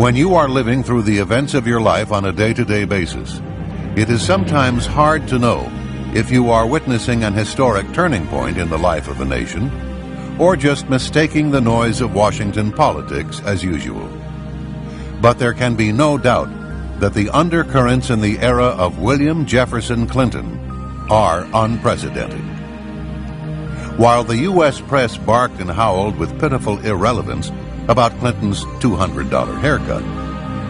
When you are living through the events of your life on a day-to-day basis, it is sometimes hard to know if you are witnessing an historic turning point in the life of a nation or just mistaking the noise of Washington politics as usual. But there can be no doubt that the undercurrents in the era of William Jefferson Clinton are unprecedented. While the U.S. press barked and howled with pitiful irrelevance about Clinton's $200 haircut,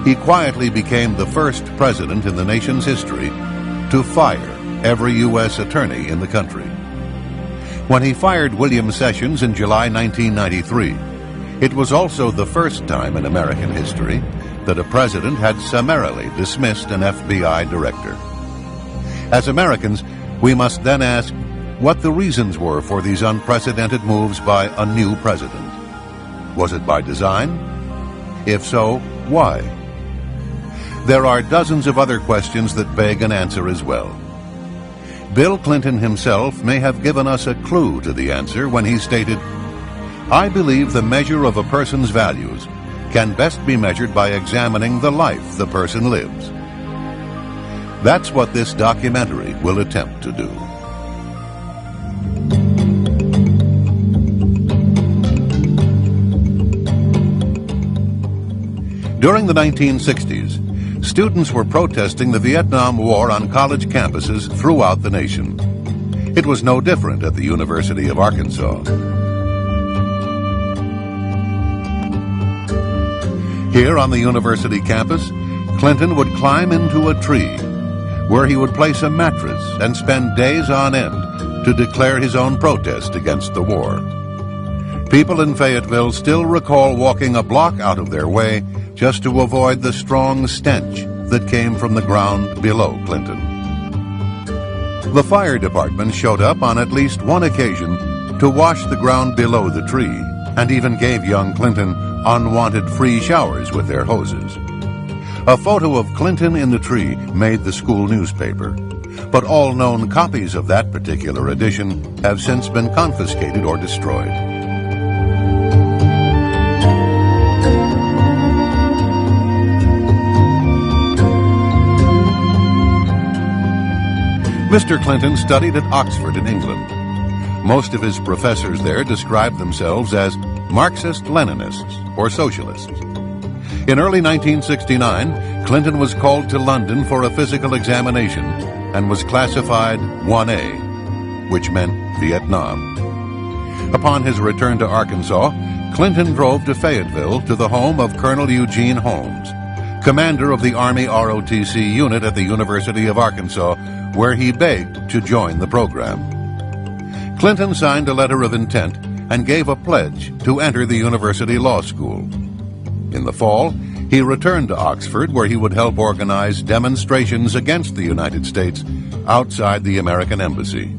he quietly became the first president in the nation's history to fire every U.S. attorney in the country. When he fired William Sessions in July 1993, it was also the first time in American history that a president had summarily dismissed an FBI director. As Americans, we must then ask what the reasons were for these unprecedented moves by a new president. Was it by design? If so, why? There are dozens of other questions that beg an answer as well. Bill Clinton himself may have given us a clue to the answer when he stated, "I believe the measure of a person's values can best be measured by examining the life the person lives." That's what this documentary will attempt to do. During the 1960s, students were protesting the Vietnam War on college campuses throughout the nation. It was no different at the University of Arkansas. Here on the university campus, Clinton would climb into a tree where he would place a mattress and spend days on end to declare his own protest against the war. People in Fayetteville still recall walking a block out of their way just to avoid the strong stench that came from the ground below Clinton. The fire department showed up on at least one occasion to wash the ground below the tree and even gave young Clinton unwanted free showers with their hoses. A photo of Clinton in the tree made the school newspaper, but all known copies of that particular edition have since been confiscated or destroyed. Mr. Clinton studied at Oxford in England. Most of his professors there described themselves as Marxist-Leninists or socialists. In early 1969, Clinton was called to London for a physical examination and was classified 1A, which meant Vietnam. Upon his return to Arkansas, Clinton drove to Fayetteville to the home of Colonel Eugene Holmes, commander of the Army ROTC unit at the University of Arkansas, where he begged to join the program. Clinton signed a letter of intent and gave a pledge to enter the university law school. In the fall, he returned to Oxford, where he would help organize demonstrations against the United States outside the American embassy.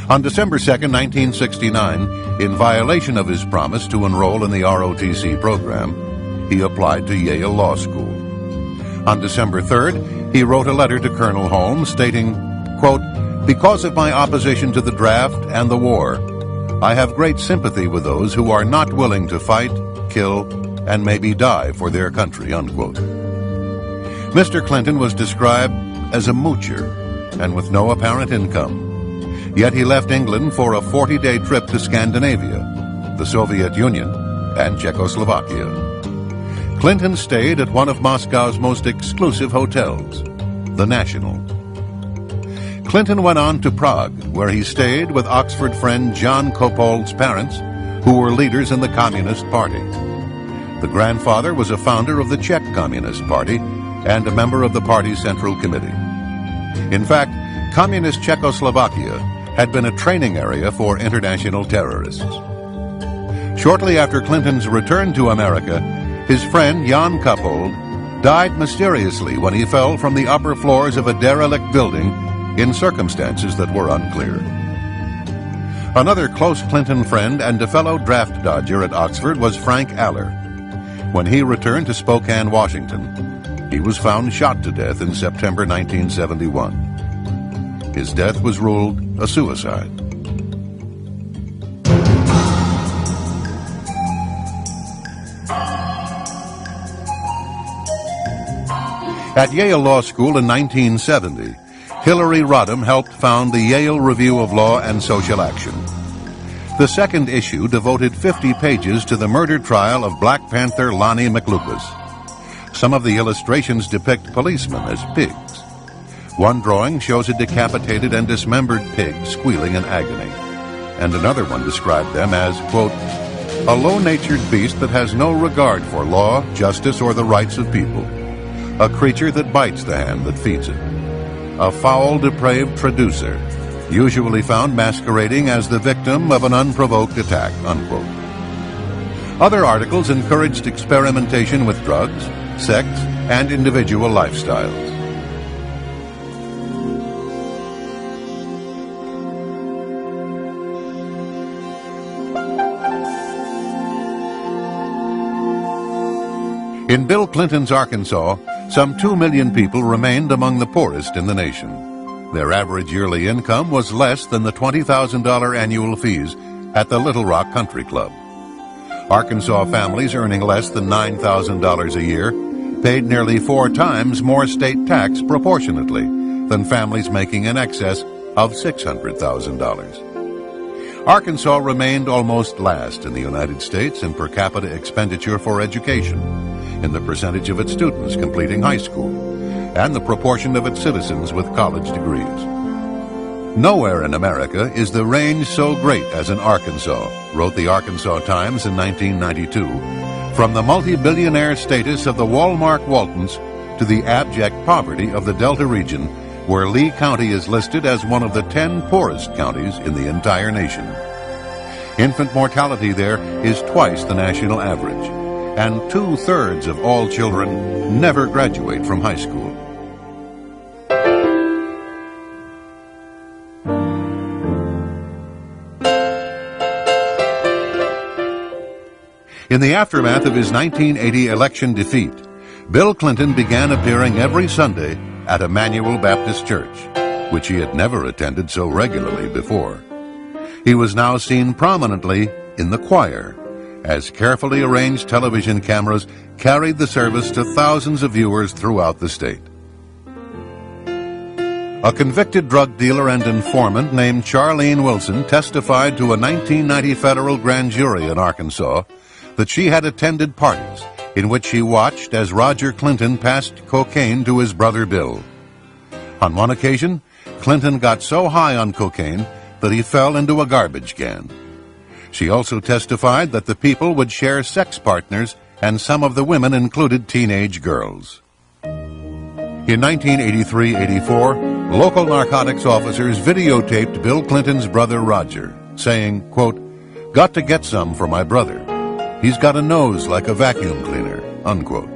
On December 2, 1969, in violation of his promise to enroll in the ROTC program, he applied to Yale Law School. On December 3rd, he wrote a letter to Colonel Holmes stating, quote, "Because of my opposition to the draft and the war, I have great sympathy with those who are not willing to fight, kill, and maybe die for their country," unquote. Mr. Clinton was described as a moocher and with no apparent income. Yet he left England for a 40-day trip to Scandinavia, the Soviet Union, and Czechoslovakia. Clinton stayed at one of Moscow's most exclusive hotels, the National. Clinton went on to Prague, where he stayed with Oxford friend John Kopold's parents, who were leaders in the Communist Party. The grandfather was a founder of the Czech Communist Party and a member of the party's Central Committee. In fact, Communist Czechoslovakia had been a training area for international terrorists. Shortly after Clinton's return to America, his friend Jan Kopold died mysteriously when he fell from the upper floors of a derelict building in circumstances that were unclear. Another close Clinton friend and a fellow draft dodger at Oxford was Frank Aller. When he returned to Spokane, Washington, he was found shot to death in September 1971. His death was ruled a suicide. At Yale Law School in 1970, Hillary Rodham helped found the Yale Review of Law and Social Action. The second issue devoted 50 pages to the murder trial of Black Panther Lonnie McLucas. Some of the illustrations depict policemen as pigs. One drawing shows a decapitated and dismembered pig squealing in agony, and another one described them as, quote, a low-natured beast that has no regard for law, justice, or the rights of people, a creature that bites the hand that feeds it, a foul, depraved traducer, usually found masquerading as the victim of an unprovoked attack, unquote. Other articles encouraged experimentation with drugs, sex, and individual lifestyles. In Bill Clinton's Arkansas, some 2 million people remained among the poorest in the nation. Their average yearly income was less than the $20,000 annual fees at the Little Rock Country Club. Arkansas families earning less than $9,000 a year paid nearly 4 times more state tax proportionately than families making in excess of $600,000. Arkansas remained almost last in the United States in per capita expenditure for education, in the percentage of its students completing high school, and the proportion of its citizens with college degrees. Nowhere in America is the range so great as in Arkansas, wrote the Arkansas Times in 1992, from the multi-billionaire status of the Walmart Waltons to the abject poverty of the Delta region, where Lee County is listed as one of the 10 poorest counties in the entire nation. Infant mortality there is twice the national average, and 2/3 of all children never graduate from high school. In the aftermath of his 1980 election defeat, Bill Clinton began appearing every Sunday at Emmanuel Baptist Church, which he had never attended so regularly before. He was now seen prominently in the choir, as carefully arranged television cameras carried the service to thousands of viewers throughout the state. A convicted drug dealer and informant named Charlene Wilson testified to a 1990 federal grand jury in Arkansas that she had attended parties in which she watched as Roger Clinton passed cocaine to his brother Bill. On one occasion, Clinton got so high on cocaine that he fell into a garbage can. She also testified that the people would share sex partners, and some of the women included teenage girls. In 1983-84, local narcotics officers videotaped Bill Clinton's brother Roger, saying, quote, "Got to get some for my brother. He's got a nose like a vacuum cleaner," unquote.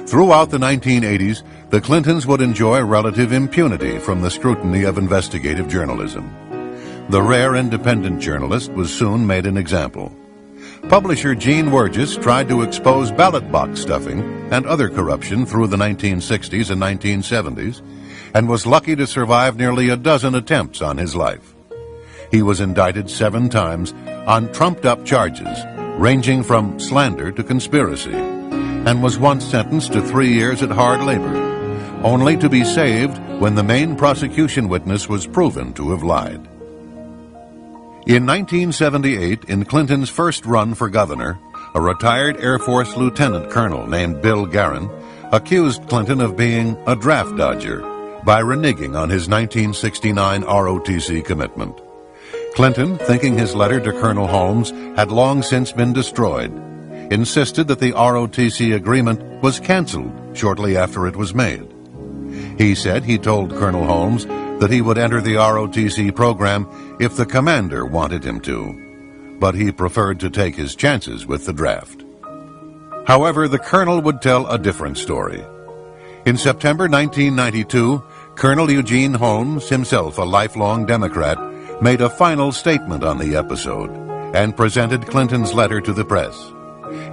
Throughout the 1980s, the Clintons would enjoy relative impunity from the scrutiny of investigative journalism. The rare independent journalist was soon made an example. Publisher Gene Wurgis tried to expose ballot box stuffing and other corruption through the 1960s and 1970s, and was lucky to survive nearly a dozen attempts on his life. He was indicted 7 times on trumped-up charges, ranging from slander to conspiracy, and was once sentenced to 3 years at hard labor, only to be saved when the main prosecution witness was proven to have lied. In 1978, in Clinton's first run for governor, a retired Air Force lieutenant colonel named Bill Guerin accused Clinton of being a draft dodger by reneging on his 1969 ROTC commitment. Clinton, thinking his letter to Colonel Holmes had long since been destroyed, insisted that the ROTC agreement was canceled shortly after it was made. He said he told Colonel Holmes that he would enter the ROTC program if the commander wanted him to, but he preferred to take his chances with the draft. However, the colonel would tell a different story. In September 1992, Colonel Eugene Holmes, himself a lifelong Democrat, made a final statement on the episode and presented Clinton's letter to the press.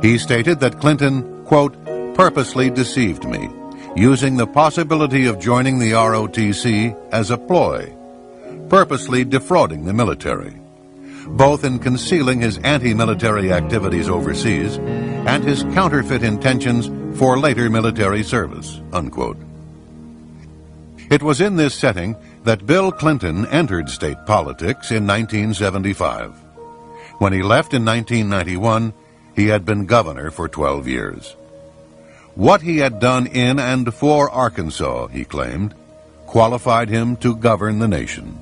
He stated that Clinton, quote, "purposely deceived me, using the possibility of joining the ROTC as a ploy, purposely defrauding the military. both in concealing his anti-military activities overseas and his counterfeit intentions for later military service, unquote. It was in this setting that Bill Clinton entered state politics in 1975. When he left in 1991, he had been governor for 12 years. What he had done in and for Arkansas, he claimed, qualified him to govern the nation.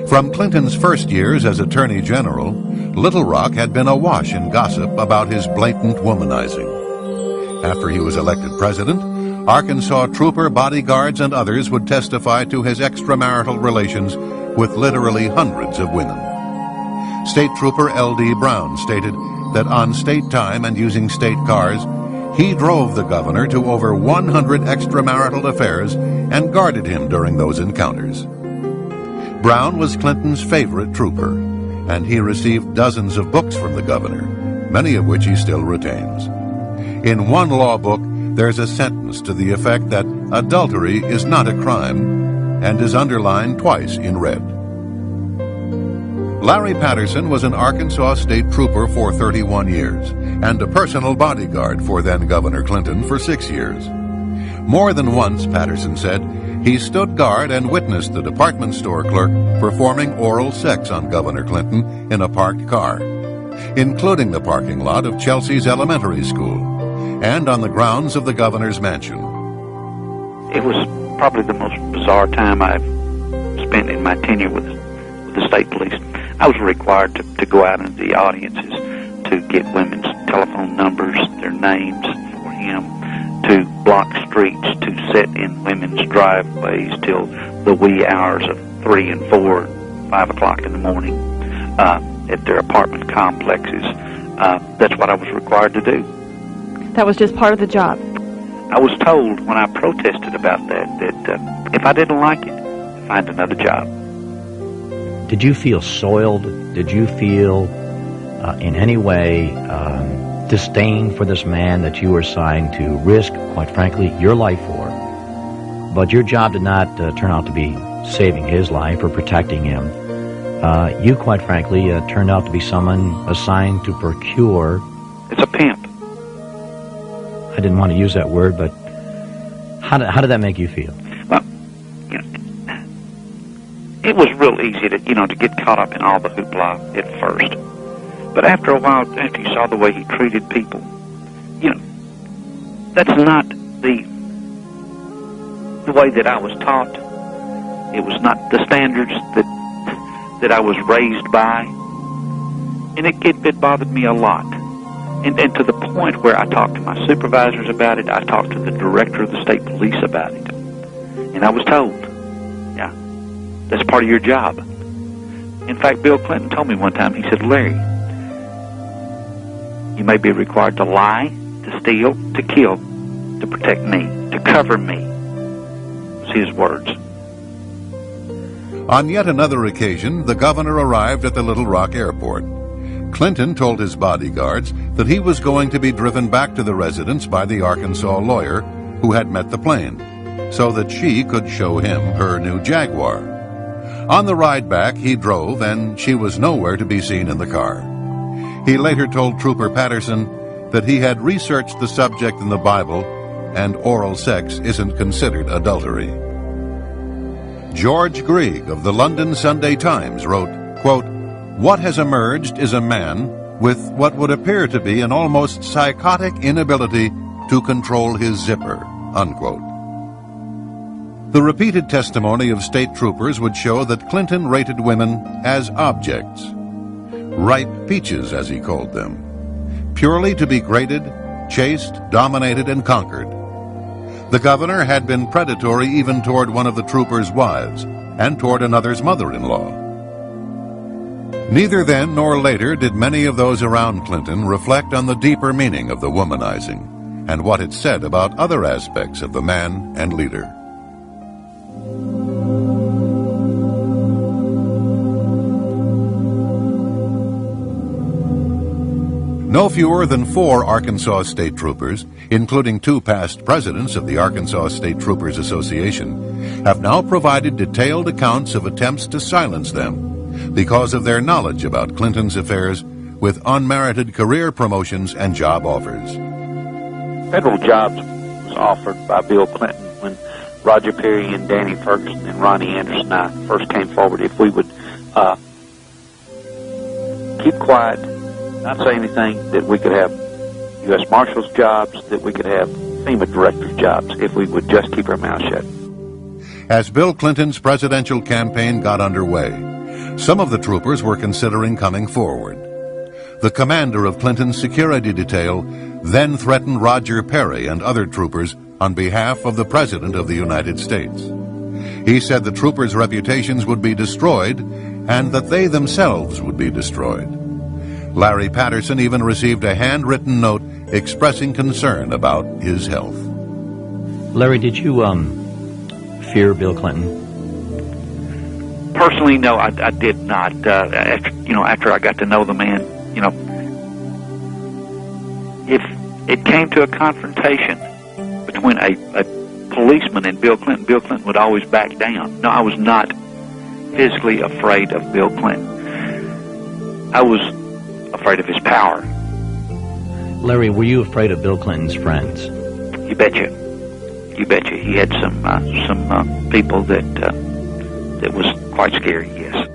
From Clinton's first years as Attorney General, Little Rock had been awash in gossip about his blatant womanizing. After he was elected president, Arkansas trooper bodyguards and others would testify to his extramarital relations with literally hundreds of women. State Trooper L.D. Brown stated that on state time and using state cars, he drove the governor to over 100 extramarital affairs and guarded him during those encounters. Brown was Clinton's favorite trooper, and he received dozens of books from the governor, many of which he still retains. In one law book, there's a sentence to the effect that adultery is not a crime and is underlined twice in red. Larry Patterson was an Arkansas state trooper for 31 years and a personal bodyguard for then-Governor Clinton for 6 years. More than once, Patterson said, he stood guard and witnessed the department store clerk performing oral sex on Governor Clinton in a parked car, including the parking lot of Chelsea's elementary school and on the grounds of the governor's mansion. It was probably the most bizarre time I've spent in my tenure with the state police. I was required to go out into the audiences to get women's telephone numbers, their names for him, to block streets, to sit in women's driveways till the wee hours of 3 and 4, 5 o'clock in the morning at their apartment complexes. That's what I was required to do. That was just part of the job. I was told when I protested about that if I didn't like it, find another job. Did you feel soiled? Did you feel in any way disdain for this man that you were assigned to risk, quite frankly, your life for? But your job did not turn out to be saving his life or protecting him. You, quite frankly, turned out to be someone assigned to procure... It's a pimp. I didn't want to use that word, but how did that make you feel? Well, it was real easy to get caught up in all the hoopla at first. But after a while, after you saw the way he treated people, that's not the way that I was taught. It was not the standards that I was raised by. And it bothered me a lot. And to the point where I talked to my supervisors about it, I talked to the director of the state police about it. And I was told, yeah, that's part of your job. In fact, Bill Clinton told me one time, he said, Larry, you may be required to lie, to steal, to kill, to protect me, to cover me. Was his words. On yet another occasion, the governor arrived at the Little Rock airport. Clinton told his bodyguards that he was going to be driven back to the residence by the Arkansas lawyer who had met the plane, so that she could show him her new Jaguar. On the ride back, he drove, and she was nowhere to be seen in the car. He later told Trooper Patterson that he had researched the subject in the Bible, and oral sex isn't considered adultery. George Grieg of the London Sunday Times wrote, quote, "What has emerged is a man with what would appear to be an almost psychotic inability to control his zipper," unquote. The repeated testimony of state troopers would show that Clinton rated women as objects, ripe peaches as he called them, purely to be graded, chased, dominated, and conquered. The governor had been predatory even toward one of the troopers' wives and toward another's mother-in-law. Neither then nor later did many of those around Clinton reflect on the deeper meaning of the womanizing and what it said about other aspects of the man and leader. No fewer than 4 Arkansas state troopers, including 2 past presidents of the Arkansas State Troopers Association, have now provided detailed accounts of attempts to silence them because of their knowledge about Clinton's affairs with unmerited career promotions and job offers. Federal jobs was offered by Bill Clinton when Roger Perry and Danny Ferguson and Ronnie Anderson and I first came forward if we would keep quiet, not say anything, that we could have U.S. Marshals jobs, that we could have FEMA director jobs if we would just keep our mouth shut. As Bill Clinton's presidential campaign got underway, some of the troopers were considering coming forward. The commander of Clinton's security detail then threatened Roger Perry and other troopers on behalf of the President of the United States. He said the troopers' reputations would be destroyed and that they themselves would be destroyed. Larry Patterson even received a handwritten note expressing concern about his health. Larry, did you fear Bill Clinton? Personally, no, I did not. After I got to know the man, if it came to a confrontation between a policeman and Bill Clinton would always back down. No, I was not physically afraid of Bill Clinton. I was afraid of his power. Larry, were you afraid of Bill Clinton's friends? You betcha. You betcha. He had some people that was quite scary, yes.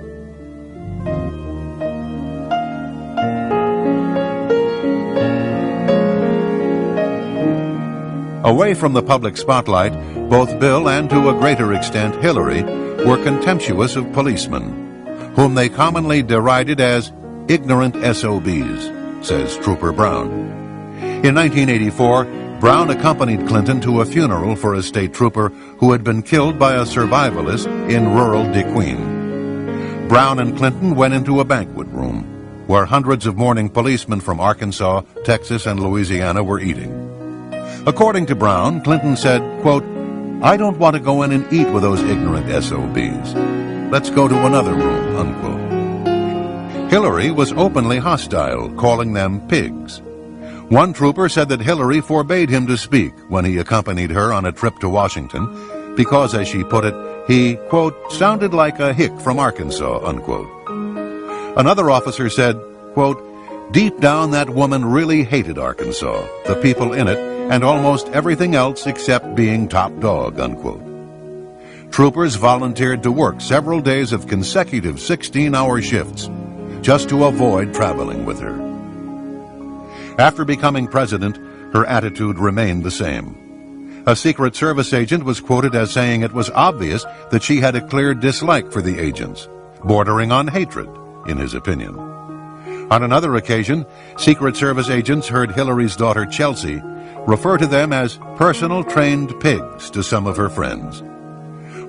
Away from the public spotlight, both Bill and to a greater extent Hillary were contemptuous of policemen, whom they commonly derided as ignorant SOBs, says Trooper Brown. In 1984, Brown accompanied Clinton to a funeral for a state trooper who had been killed by a survivalist in rural DeQueen. Brown and Clinton went into a banquet room where hundreds of mourning policemen from Arkansas, Texas, and Louisiana were eating. According to Brown, Clinton said, quote, "I don't want to go in and eat with those ignorant SOBs. Let's go to another room," unquote. Hillary was openly hostile, calling them pigs. One trooper said that Hillary forbade him to speak when he accompanied her on a trip to Washington because, as she put it, he, quote, "sounded like a hick from Arkansas," unquote. Another officer said, quote, "Deep down that woman really hated Arkansas, the people in it, and almost everything else except being top dog," unquote. Troopers volunteered to work several days of consecutive 16-hour shifts just to avoid traveling with her. After becoming president, her attitude remained the same. A Secret Service agent was quoted as saying it was obvious that she had a clear dislike for the agents, bordering on hatred, in his opinion. On another occasion, Secret Service agents heard Hillary's daughter Chelsea refer to them as personal trained pigs to some of her friends.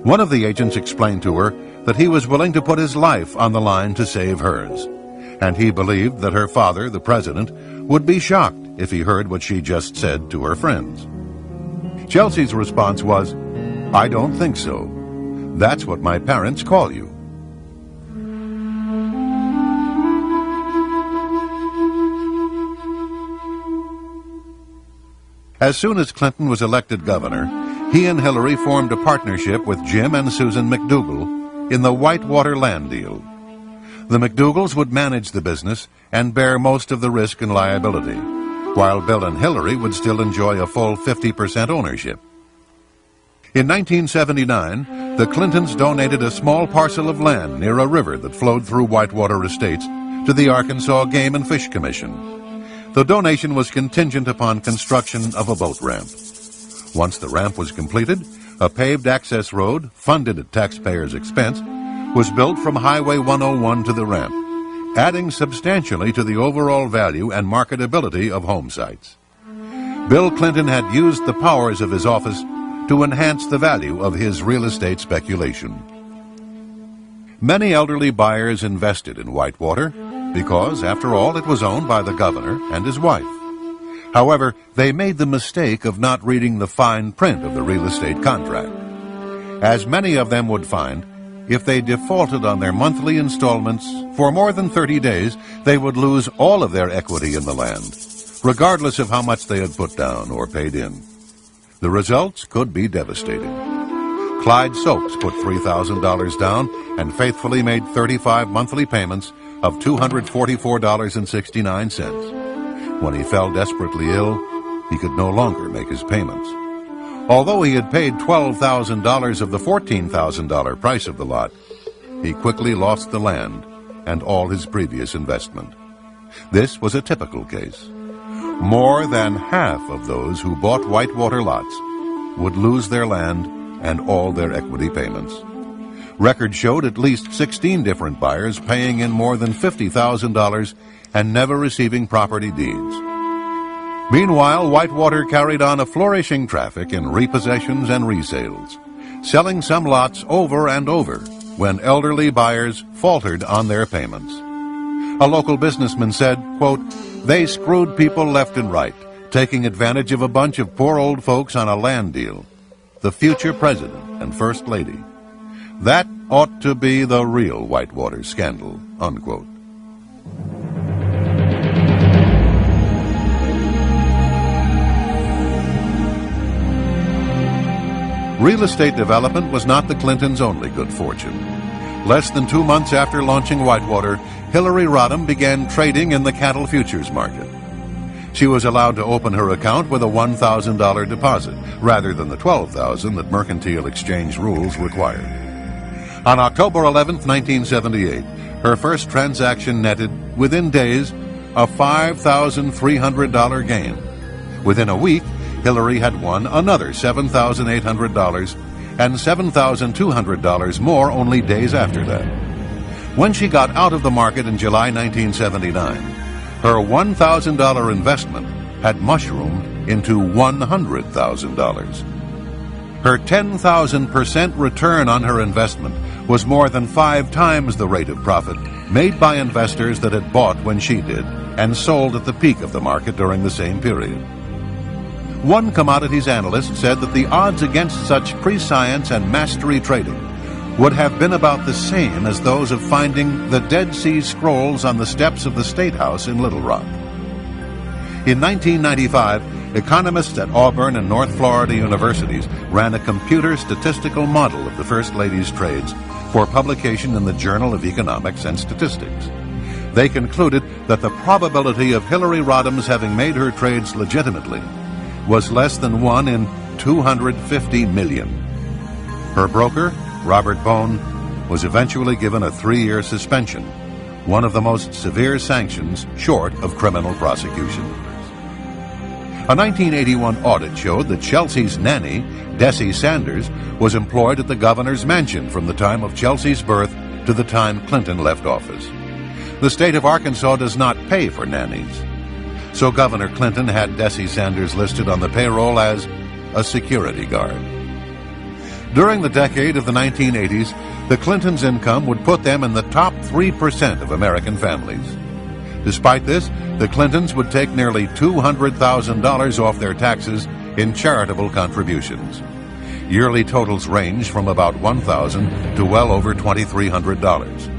One of the agents explained to her that he was willing to put his life on the line to save hers, and he believed that her father, the president, would be shocked if he heard what she just said to her friends. Chelsea's response was, "I don't think so. That's what my parents call you." As soon as Clinton was elected governor, he and Hillary formed a partnership with Jim and Susan McDougal in the Whitewater land deal. The McDougals would manage the business and bear most of the risk and liability, while Bill and Hillary would still enjoy a full 50% ownership. In 1979, the Clintons donated a small parcel of land near a river that flowed through Whitewater Estates to the Arkansas Game and Fish Commission. The donation was contingent upon construction of a boat ramp. Once the ramp was completed, a paved access road, funded at taxpayers' expense, was built from Highway 101 to the ramp, adding substantially to the overall value and marketability of home sites. Bill Clinton had used the powers of his office to enhance the value of his real estate speculation. Many elderly buyers invested in Whitewater because, after all, it was owned by the governor and his wife. However, they made the mistake of not reading the fine print of the real estate contract. As many of them would find, if they defaulted on their monthly installments for more than 30 days, they would lose all of their equity in the land, regardless of how much they had put down or paid in. The results could be devastating. Clyde Soaps put $3,000 down and faithfully made 35 monthly payments of $244.69. When he fell desperately ill, he could no longer make his payments. Although he had paid $12,000 of the $14,000 price of the lot, he quickly lost the land and all his previous investment. This was a typical case. More than half of those who bought whitewater lots would lose their land and all their equity payments. Records showed at least 16 different buyers paying in more than $50,000 and never receiving property deeds. Meanwhile, Whitewater carried on a flourishing traffic in repossessions and resales, selling some lots over and over when elderly buyers faltered on their payments. A local businessman said, quote, "They screwed people left and right, taking advantage of a bunch of poor old folks on a land deal. The future president and first lady. That ought to be the real Whitewater scandal," unquote. Real estate development was not the Clintons' only good fortune. Less than 2 months after launching Whitewater, Hillary Rodham began trading in the cattle futures market. She was allowed to open her account with a $1,000 deposit, rather than the $12,000 that mercantile exchange rules required. On October 11, 1978, her first transaction netted, within days, a $5,300 gain. Within a week, Hillary had won another $7,800 and $7,200 more only days after that. When she got out of the market in July 1979, her $1,000 investment had mushroomed into $100,000. Her 10,000% return on her investment was more than 5 times the rate of profit made by investors that had bought when she did and sold at the peak of the market during the same period. One commodities analyst said that the odds against such prescience and mastery trading would have been about the same as those of finding the Dead Sea Scrolls on the steps of the State House in Little Rock. In 1995, economists at Auburn and North Florida universities ran a computer statistical model of the First Lady's trades for publication in the Journal of Economics and Statistics. They concluded that the probability of Hillary Rodham's having made her trades legitimately was less than 1 in 250 million. Her broker, Robert Bone, was eventually given a 3-year suspension, one of the most severe sanctions short of criminal prosecution. A 1981 audit showed that Chelsea's nanny, Dessie Sanders, was employed at the governor's mansion from the time of Chelsea's birth to the time Clinton left office. The state of Arkansas does not pay for nannies, so Governor Clinton had Dessie Sanders listed on the payroll as a security guard. During the decade of the 1980s, the Clintons' income would put them in the top 3% of American families. Despite this, the Clintons would take nearly $200,000 off their taxes in charitable contributions. Yearly totals range from about $1,000 to well over $2,300.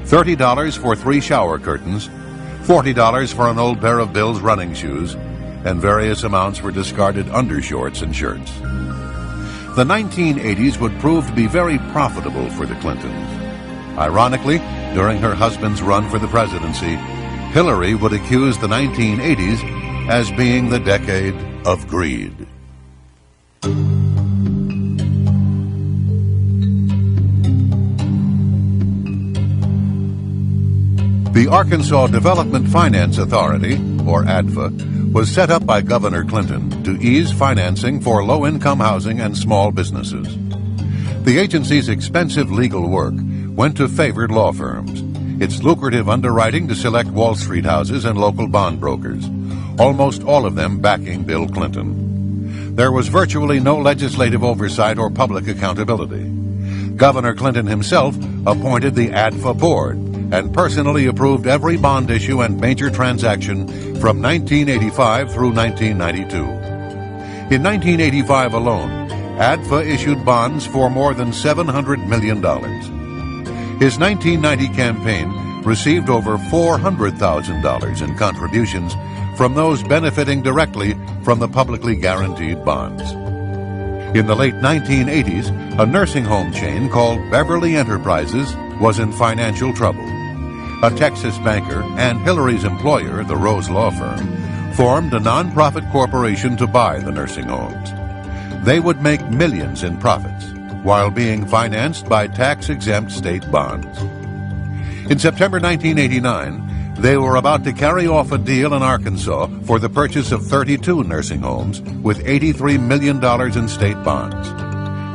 $30 for 3 shower curtains, $40 for an old pair of Bill's running shoes, and various amounts for discarded undershorts and shirts. The 1980s would prove to be very profitable for the Clintons. Ironically, during her husband's run for the presidency, Hillary would accuse the 1980s as being the decade of greed. The Arkansas Development Finance Authority, or ADFA, was set up by Governor Clinton to ease financing for low-income housing and small businesses. The agency's expensive legal work went to favored law firms, its lucrative underwriting to select Wall Street houses and local bond brokers, almost all of them backing Bill Clinton. There was virtually no legislative oversight or public accountability. Governor Clinton himself appointed the ADFA board and personally approved every bond issue and major transaction from 1985 through 1992. In 1985 alone, ADFA issued bonds for more than $700 million. His 1990 campaign received over $400,000 in contributions from those benefiting directly from the publicly guaranteed bonds. In the late 1980s, a nursing home chain called Beverly Enterprises was in financial trouble. A Texas banker and Hillary's employer, the Rose Law Firm, formed a nonprofit corporation to buy the nursing homes. They would make millions in profits while being financed by tax-exempt state bonds. In September 1989, they were about to carry off a deal in Arkansas for the purchase of 32 nursing homes with $83 million in state bonds.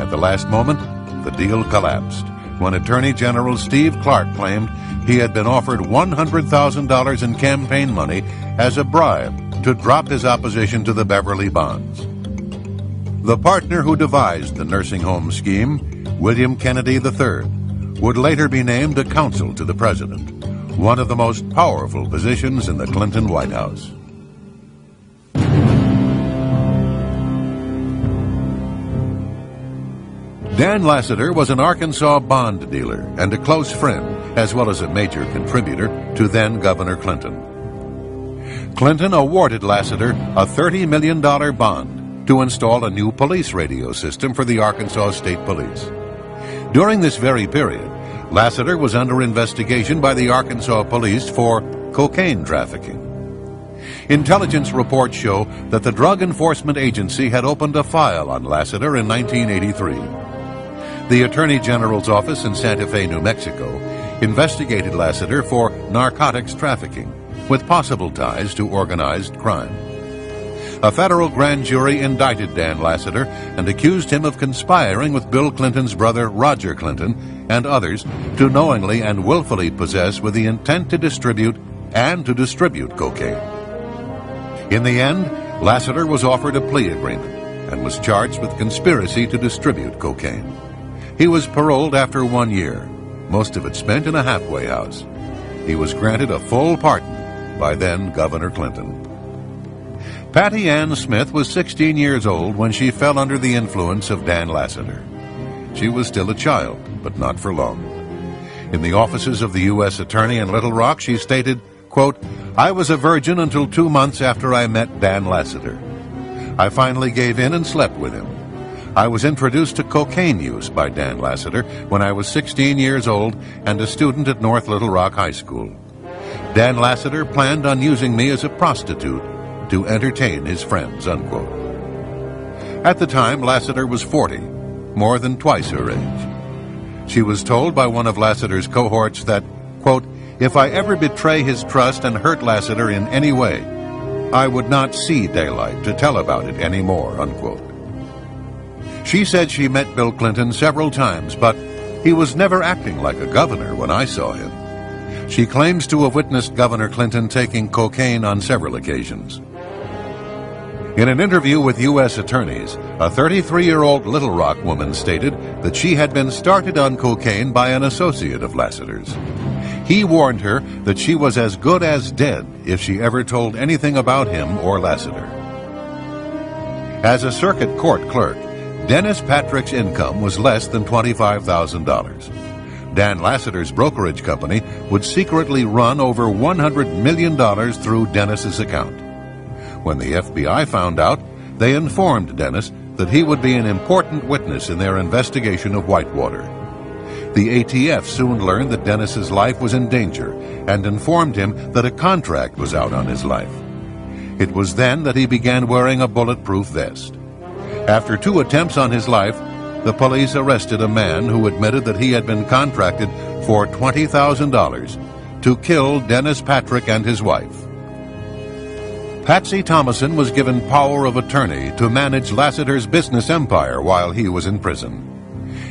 At the last moment, the deal collapsed when Attorney General Steve Clark claimed he had been offered $100,000 in campaign money as a bribe to drop his opposition to the Beverly bonds. The partner who devised the nursing home scheme, William Kennedy III, would later be named a counsel to the president, one of the most powerful positions in the Clinton White House. Dan Lassiter was an Arkansas bond dealer and a close friend, as well as a major contributor to then Governor Clinton. Clinton awarded Lassiter a $30 million bond to install a new police radio system for the Arkansas State Police. During this very period, Lassiter was under investigation by the Arkansas police for cocaine trafficking. Intelligence reports show that the Drug Enforcement Agency had opened a file on Lassiter in 1983. The Attorney General's office in Santa Fe, New Mexico, investigated Lassiter for narcotics trafficking, with possible ties to organized crime. A federal grand jury indicted Dan Lassiter and accused him of conspiring with Bill Clinton's brother Roger Clinton and others to knowingly and willfully possess with the intent to distribute cocaine. In the end, Lassiter was offered a plea agreement and was charged with conspiracy to distribute cocaine. He was paroled after 1 year, most of it spent in a halfway house. He was granted a full pardon by then Governor Clinton. Patty Ann Smith was 16 years old when she fell under the influence of Dan Lassiter. She was still a child, but not for long. In the offices of the U.S. Attorney in Little Rock, she stated, quote, "I was a virgin until 2 months after I met Dan Lassiter. I finally gave in and slept with him. I was introduced to cocaine use by Dan Lassiter when I was 16 years old and a student at North Little Rock High School. Dan Lassiter planned on using me as a prostitute to entertain his friends," unquote. At the time, Lassiter was 40, more than twice her age. She was told by one of Lassiter's cohorts that, quote, "If I ever betray his trust and hurt Lassiter in any way, I would not see daylight to tell about it anymore," unquote. She said she met Bill Clinton several times, but he was never acting like a governor when I saw him. She claims to have witnessed Governor Clinton taking cocaine on several occasions. In an interview with U.S. attorneys, a 33-year-old Little Rock woman stated that she had been started on cocaine by an associate of Lassiter's. He warned her that she was as good as dead if she ever told anything about him or Lassiter. As a circuit court clerk, Dennis Patrick's income was less than $25,000. Dan Lassiter's brokerage company would secretly run over $100 million through Dennis's account. When the FBI found out, they informed Dennis that he would be an important witness in their investigation of Whitewater. The ATF soon learned that Dennis's life was in danger and informed him that a contract was out on his life. It was then that he began wearing a bulletproof vest. After 2 attempts on his life, the police arrested a man who admitted that he had been contracted for $20,000 to kill Dennis Patrick and his wife. Patsy Thomason was given power of attorney to manage Lassiter's business empire while he was in prison.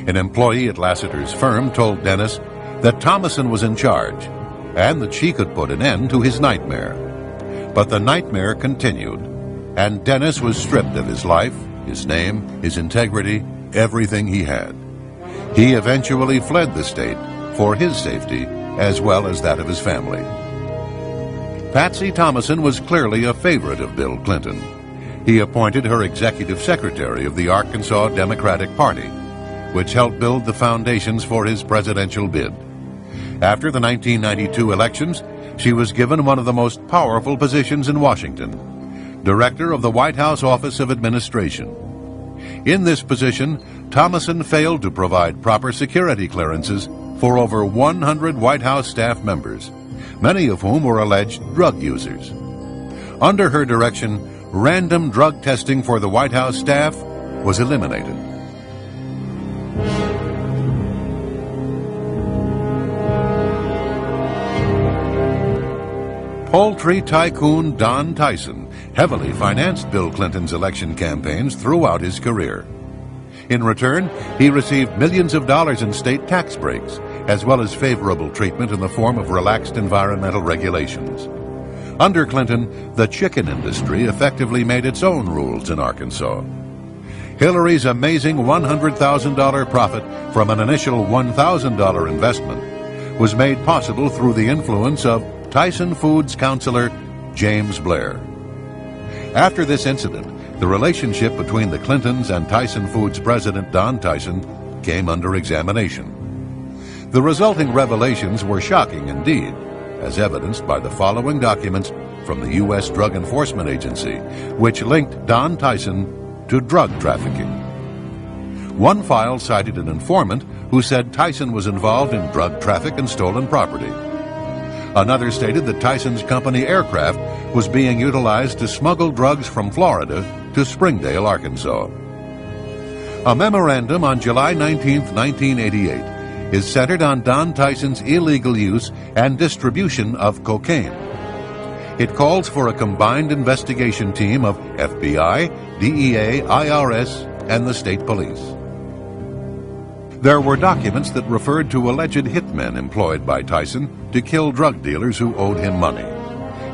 An employee at Lassiter's firm told Dennis that Thomason was in charge and that she could put an end to his nightmare. But the nightmare continued, and Dennis was stripped of his life, his name, his integrity, everything he had. He eventually fled the state for his safety as well as that of his family. Patsy Thomason was clearly a favorite of Bill Clinton. He appointed her executive secretary of the Arkansas Democratic Party, which helped build the foundations for his presidential bid. After the 1992 elections, she was given one of the most powerful positions in Washington, Director of the White House Office of Administration. In this position, Thomason failed to provide proper security clearances for over 100 White House staff members, many of whom were alleged drug users. Under her direction, random drug testing for the White House staff was eliminated. Poultry tycoon Don Tyson heavily financed Bill Clinton's election campaigns throughout his career. In return, he received millions of dollars in state tax breaks, as well as favorable treatment in the form of relaxed environmental regulations. Under Clinton, the chicken industry effectively made its own rules in Arkansas. Hillary's amazing $100,000 profit from an initial $1,000 investment was made possible through the influence of Tyson Foods counselor James Blair. After this incident, the relationship between the Clintons and Tyson Foods president Don Tyson came under examination. The resulting revelations were shocking indeed, as evidenced by the following documents from the U.S. Drug Enforcement Agency, which linked Don Tyson to drug trafficking. One file cited an informant who said Tyson was involved in drug traffic and stolen property. Another stated that Tyson's company aircraft was being utilized to smuggle drugs from Florida to Springdale, Arkansas. A memorandum on July 19, 1988, is centered on Don Tyson's illegal use and distribution of cocaine. It calls for a combined investigation team of FBI, DEA, IRS, and the state police. There were documents that referred to alleged hitmen employed by Tyson to kill drug dealers who owed him money.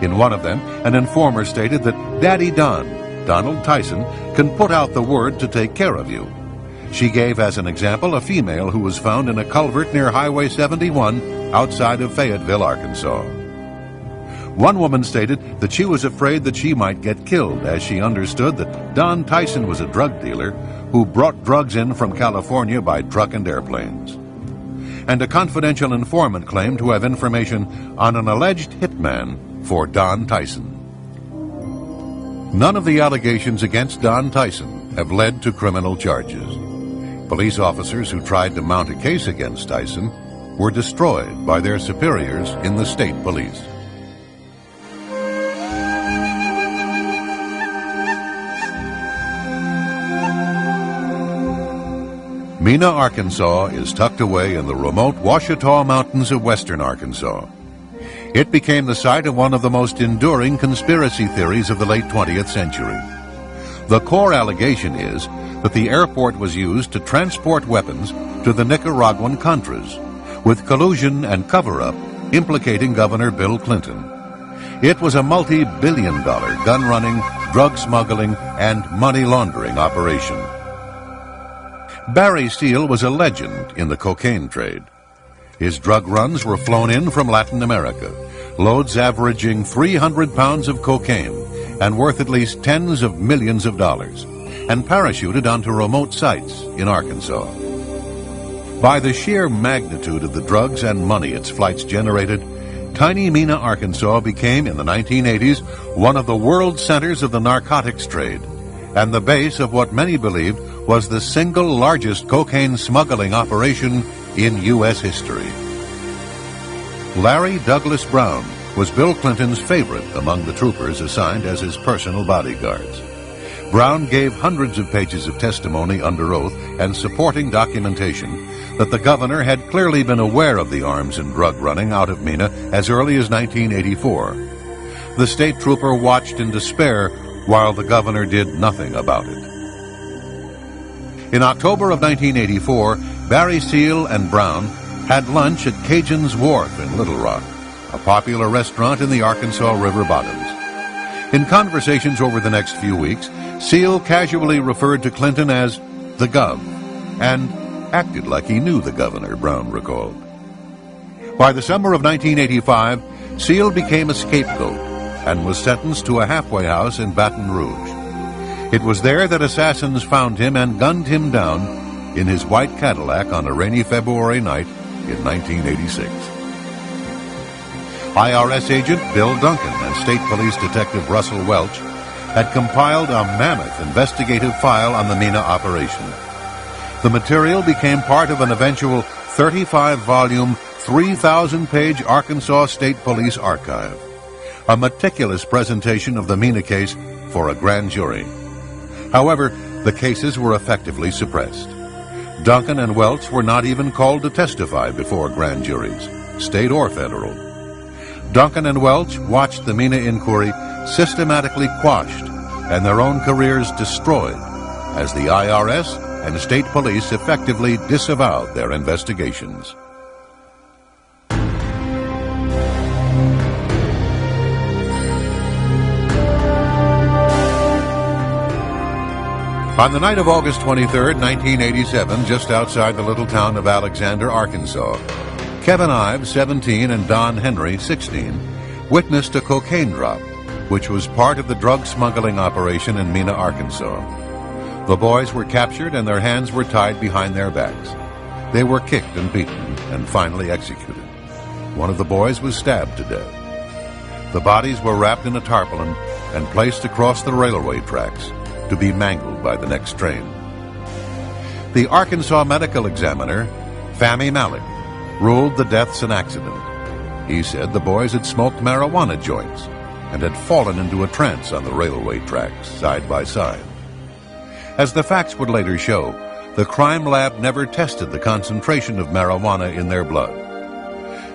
In one of them, an informer stated that Daddy Don, Donald Tyson, can put out the word to take care of you. She gave as an example a female who was found in a culvert near Highway 71 outside of Fayetteville, Arkansas. One woman stated that she was afraid that she might get killed, as she understood that Don Tyson was a drug dealer who brought drugs in from California by truck and airplanes. And a confidential informant claimed to have information on an alleged hitman for Don Tyson. None of the allegations against Don Tyson have led to criminal charges. Police officers who tried to mount a case against Tyson were destroyed by their superiors in the state police. Mena, Arkansas is tucked away in the remote Ouachita Mountains of western Arkansas. It became the site of one of the most enduring conspiracy theories of the late 20th century. The core allegation is that the airport was used to transport weapons to the Nicaraguan Contras, with collusion and cover-up implicating Governor Bill Clinton. It was a multi-billion-dollar gun-running, drug smuggling, and money laundering operation. Barry Steele was a legend in the cocaine trade. His drug runs were flown in from Latin America, loads averaging 300 pounds of cocaine and worth at least tens of millions of dollars, and parachuted onto remote sites in Arkansas. By the sheer magnitude of the drugs and money its flights generated, tiny Mena, Arkansas became, in the 1980s, one of the world centers of the narcotics trade, and the base of what many believed was the single largest cocaine smuggling operation in U.S. history. Larry Douglas Brown was Bill Clinton's favorite among the troopers assigned as his personal bodyguards. Brown gave hundreds of pages of testimony under oath and supporting documentation that the governor had clearly been aware of the arms and drug running out of Mena as early as 1984. The state trooper watched in despair while the governor did nothing about it. In October of 1984, Barry Steele and Brown had lunch at Cajun's Wharf in Little Rock, a popular restaurant in the Arkansas River bottoms. In conversations over the next few weeks, Steele casually referred to Clinton as the Gov, and acted like he knew the governor, Brown recalled. By the summer of 1985, Steele became a scapegoat and was sentenced to a halfway house in Baton Rouge. It was there that assassins found him and gunned him down in his white Cadillac on a rainy February night in 1986. IRS agent Bill Duncan and State Police Detective Russell Welch had compiled a mammoth investigative file on the Mena operation. The material became part of an eventual 35-volume, 3,000-page Arkansas State Police archive, a meticulous presentation of the Mena case for a grand jury. However, the cases were effectively suppressed. Duncan and Welch were not even called to testify before grand juries, state or federal. Duncan and Welch watched the Mena inquiry systematically quashed and their own careers destroyed as the IRS and state police effectively disavowed their investigations. On the night of August 23, 1987, just outside the little town of Alexander, Arkansas, Kevin Ives, 17, and Don Henry, 16, witnessed a cocaine drop, which was part of the drug smuggling operation in Mena, Arkansas. The boys were captured and their hands were tied behind their backs. They were kicked and beaten and finally executed. One of the boys was stabbed to death. The bodies were wrapped in a tarpaulin and placed across the railway tracks to be mangled by the next train. The Arkansas medical examiner, Fahmy Malik, ruled the deaths an accident. He said the boys had smoked marijuana joints and had fallen into a trance on the railway tracks side by side. As the facts would later show, the crime lab never tested the concentration of marijuana in their blood.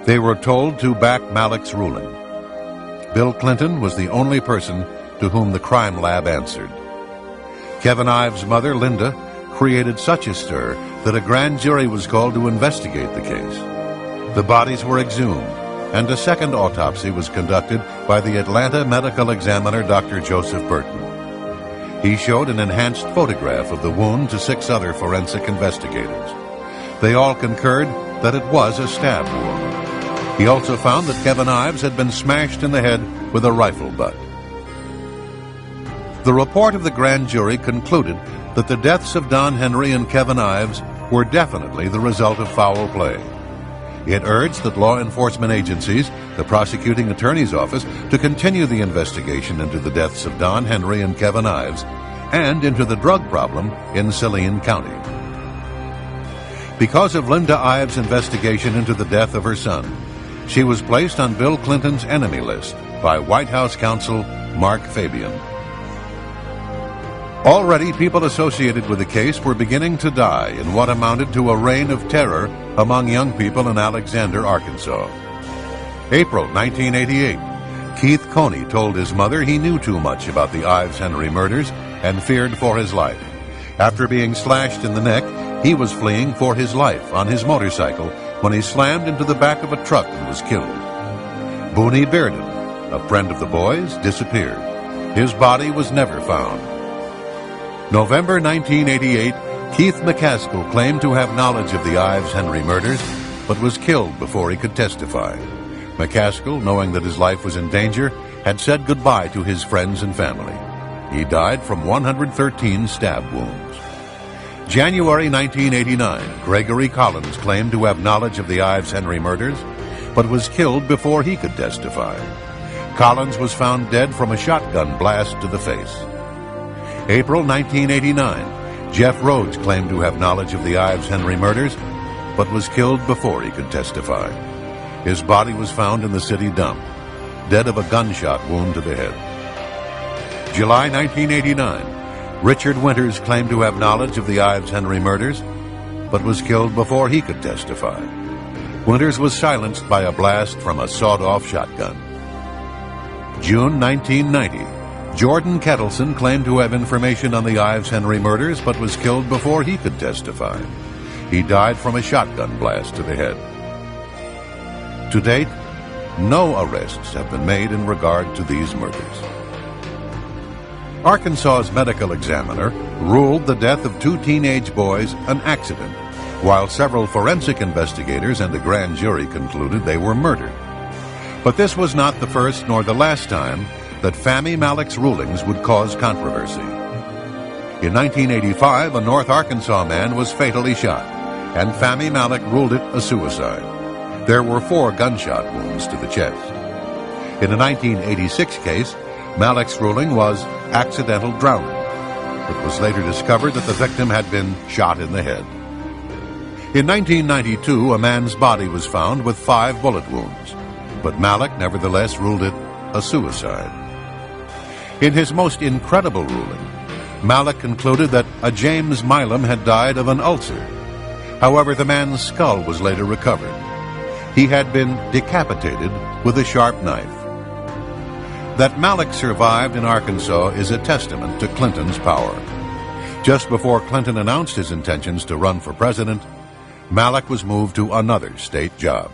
They were told to back Malik's ruling. Bill Clinton was the only person to whom the crime lab answered. Kevin Ives' mother, Linda, created such a stir that a grand jury was called to investigate the case. The bodies were exhumed, and a second autopsy was conducted by the Atlanta medical examiner, Dr. Joseph Burton. He showed an enhanced photograph of the wound to 6 other forensic investigators. They all concurred that it was a stab wound. He also found that Kevin Ives had been smashed in the head with a rifle butt. The report of the grand jury concluded that the deaths of Don Henry and Kevin Ives were definitely the result of foul play. It urged that law enforcement agencies, the prosecuting attorney's office, to continue the investigation into the deaths of Don Henry and Kevin Ives and into the drug problem in Saline County. Because of Linda Ives' investigation into the death of her son, she was placed on Bill Clinton's enemy list by White House counsel Mark Fabian. Already, people associated with the case were beginning to die in what amounted to a reign of terror among young people in Alexander, Arkansas. April 1988, Keith Coney told his mother he knew too much about the Ives-Henry murders and feared for his life. After being slashed in the neck, he was fleeing for his life on his motorcycle when he slammed into the back of a truck and was killed. Booney Bearden, a friend of the boys, disappeared. His body was never found. November 1988, Keith McCaskill claimed to have knowledge of the Ives-Henry murders, but was killed before he could testify. McCaskill, knowing that his life was in danger, had said goodbye to his friends and family. He died from 113 stab wounds. January 1989, Gregory Collins claimed to have knowledge of the Ives-Henry murders, but was killed before he could testify. Collins was found dead from a shotgun blast to the face. April 1989, Jeff Rhodes claimed to have knowledge of the Ives-Henry murders, but was killed before he could testify. His body was found in the city dump, dead of a gunshot wound to the head. July 1989, Richard Winters claimed to have knowledge of the Ives-Henry murders, but was killed before he could testify. Winters was silenced by a blast from a sawed-off shotgun. June 1990, Jordan Kettleson claimed to have information on the Ives-Henry murders, but was killed before he could testify. He died from a shotgun blast to the head. To date, no arrests have been made in regard to these murders. Arkansas's medical examiner ruled the death of 2 teenage boys an accident, while several forensic investigators and a grand jury concluded they were murdered. But this was not the first nor the last time that Fahmy Malik's rulings would cause controversy. In 1985, a North Arkansas man was fatally shot, and Fahmy Malik ruled it a suicide. There were 4 gunshot wounds to the chest. In a 1986 case, Malek's ruling was accidental drowning. It was later discovered that the victim had been shot in the head. In 1992, a man's body was found with 5 bullet wounds, but Malek nevertheless ruled it a suicide. In his most incredible ruling, Malek concluded that a James Milam had died of an ulcer. However, the man's skull was later recovered. He had been decapitated with a sharp knife. That Malek survived in Arkansas is a testament to Clinton's power. Just before Clinton announced his intentions to run for president, Malek was moved to another state job.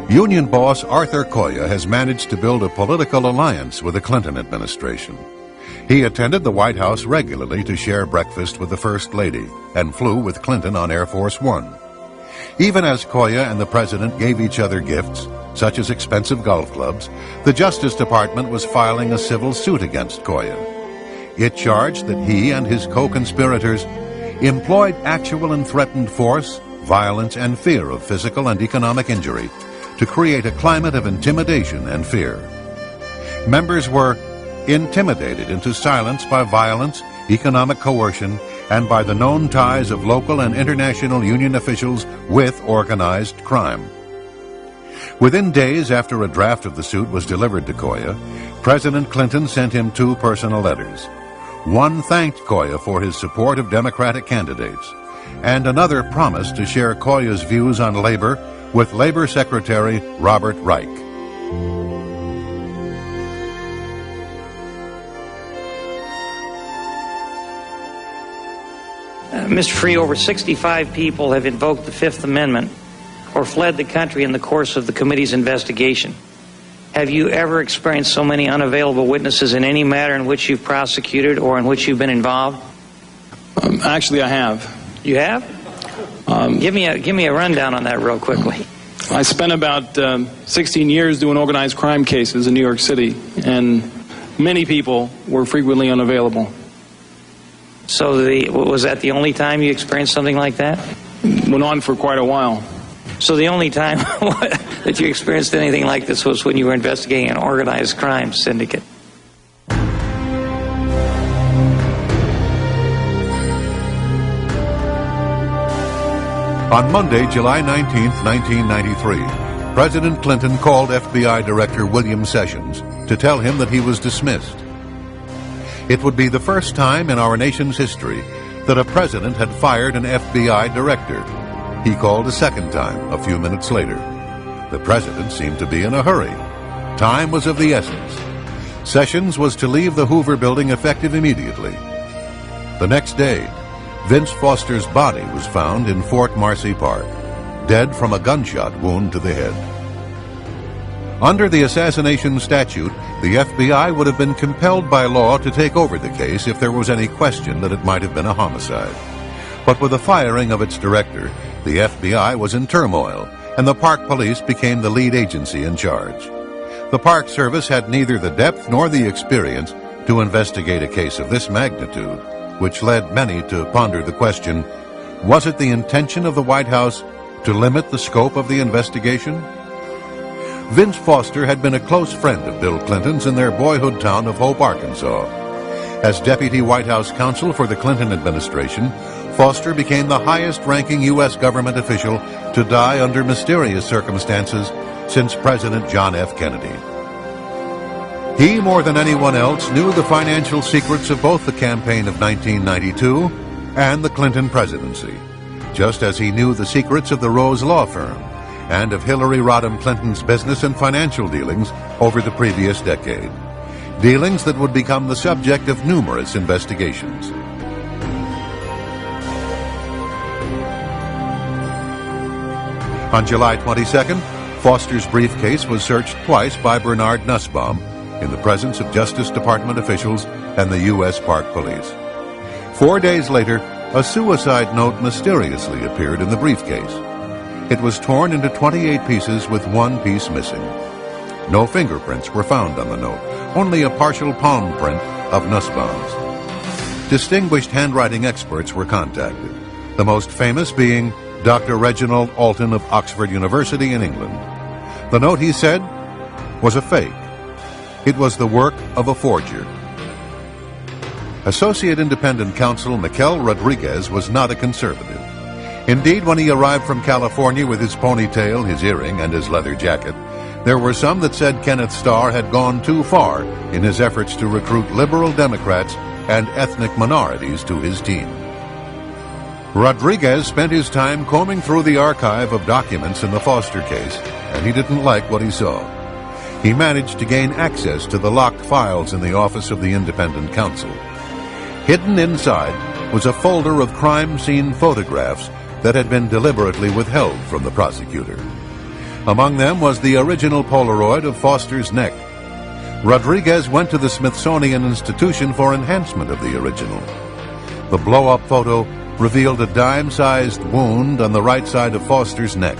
Union boss Arthur Koya has managed to build a political alliance with the Clinton administration. He attended the White House regularly to share breakfast with the First Lady and flew with Clinton on Air Force One. Even as Koya and the president gave each other gifts, such as expensive golf clubs, the Justice Department was filing a civil suit against Koya. It charged that he and his co-conspirators employed actual and threatened force, violence, and fear of physical and economic injury to create a climate of intimidation and fear. Members were intimidated into silence by violence, economic coercion, and by the known ties of local and international union officials with organized crime. Within days after a draft of the suit was delivered to Koya, President Clinton sent him 2 personal letters. One thanked Koya for his support of Democratic candidates, and another promised to share Koya's views on labor with Labor Secretary Robert Reich. Mr. Free, over 65 people have invoked the Fifth Amendment or fled the country in the course of the committee's investigation. Have you ever experienced so many unavailable witnesses in any matter in which you've prosecuted or in which you've been involved? Actually, I have. You have? Give me a rundown on that real quickly. I spent about 16 years doing organized crime cases in New York City, and many people were frequently unavailable. So was that the only time you experienced something like that? Went on for quite a while. So the only time that you experienced anything like this was when you were investigating an organized crime syndicate? On Monday, July 19, 1993, President Clinton called FBI Director William Sessions to tell him that he was dismissed. It would be the first time in our nation's history that a president had fired an FBI director. He called a second time a few minutes later. The president seemed to be in a hurry. Time was of the essence. Sessions was to leave the Hoover building effective immediately. The next day, Vince Foster's body was found in Fort Marcy Park, dead from a gunshot wound to the head. Under the assassination statute, the FBI would have been compelled by law to take over the case if there was any question that it might have been a homicide. But with the firing of its director, the FBI was in turmoil, and the Park Police became the lead agency in charge. The Park Service had neither the depth nor the experience to investigate a case of this magnitude, which led many to ponder the question, was it the intention of the White House to limit the scope of the investigation? Vince Foster had been a close friend of Bill Clinton's in their boyhood town of Hope, Arkansas. As Deputy White House Counsel for the Clinton administration, Foster became the highest-ranking U.S. government official to die under mysterious circumstances since President John F. Kennedy. He, more than anyone else, knew the financial secrets of both the campaign of 1992 and the Clinton presidency, just as he knew the secrets of the Rose Law Firm and of Hillary Rodham Clinton's business and financial dealings over the previous decade, dealings that would become the subject of numerous investigations. On July 22nd, Foster's briefcase was searched twice by Bernard Nussbaum in the presence of Justice Department officials and the U.S. Park Police. 4 days later, a suicide note mysteriously appeared in the briefcase. It was torn into 28 pieces with one piece missing. No fingerprints were found on the note, only a partial palm print of Nussbaum's. Distinguished handwriting experts were contacted. the most famous being Dr. Reginald Alton of Oxford University in England. The note, he said, was a fake. It was the work of a forger. Associate Independent Counsel Mikel Rodriguez was not a conservative. Indeed, when he arrived from California with his ponytail, his earring, and his leather jacket, there were some that said Kenneth Starr had gone too far in his efforts to recruit liberal Democrats and ethnic minorities to his team. Rodriguez spent his time combing through the archive of documents in the Foster case, and he didn't like what he saw. He managed to gain access to the locked files in the office of the Independent Counsel. Hidden inside was a folder of crime scene photographs that had been deliberately withheld from the prosecutor. Among them was the original Polaroid of Foster's neck. Rodriguez went to the Smithsonian Institution for enhancement of the original. The blow-up photo revealed a dime-sized wound on the right side of Foster's neck,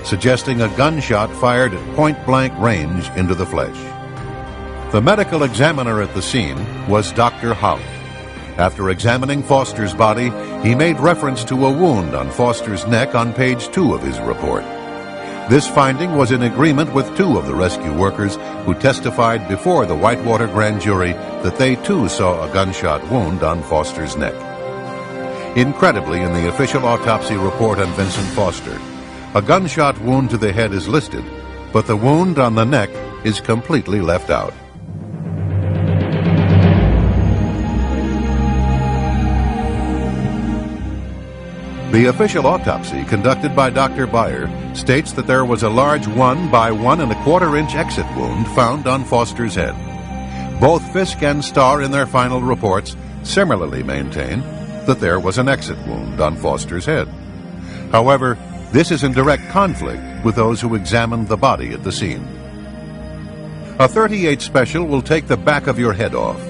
suggesting a gunshot fired at point-blank range into the flesh. The medical examiner at the scene was Dr. Hout. After examining Foster's body, he made reference to a wound on Foster's neck on page 2 of his report. This finding was in agreement with 2 of the rescue workers who testified before the Whitewater grand jury that they too saw a gunshot wound on Foster's neck. Incredibly, in the official autopsy report on Vincent Foster, a gunshot wound to the head is listed, but the wound on the neck is completely left out. The official autopsy conducted by Dr. Beyer states that there was a large 1 by 1 1/4 inch exit wound found on Foster's head. Both Fisk and Starr in their final reports similarly maintain that there was an exit wound on Foster's head. However, this is in direct conflict with those who examined the body at the scene. A .38 special will take the back of your head off,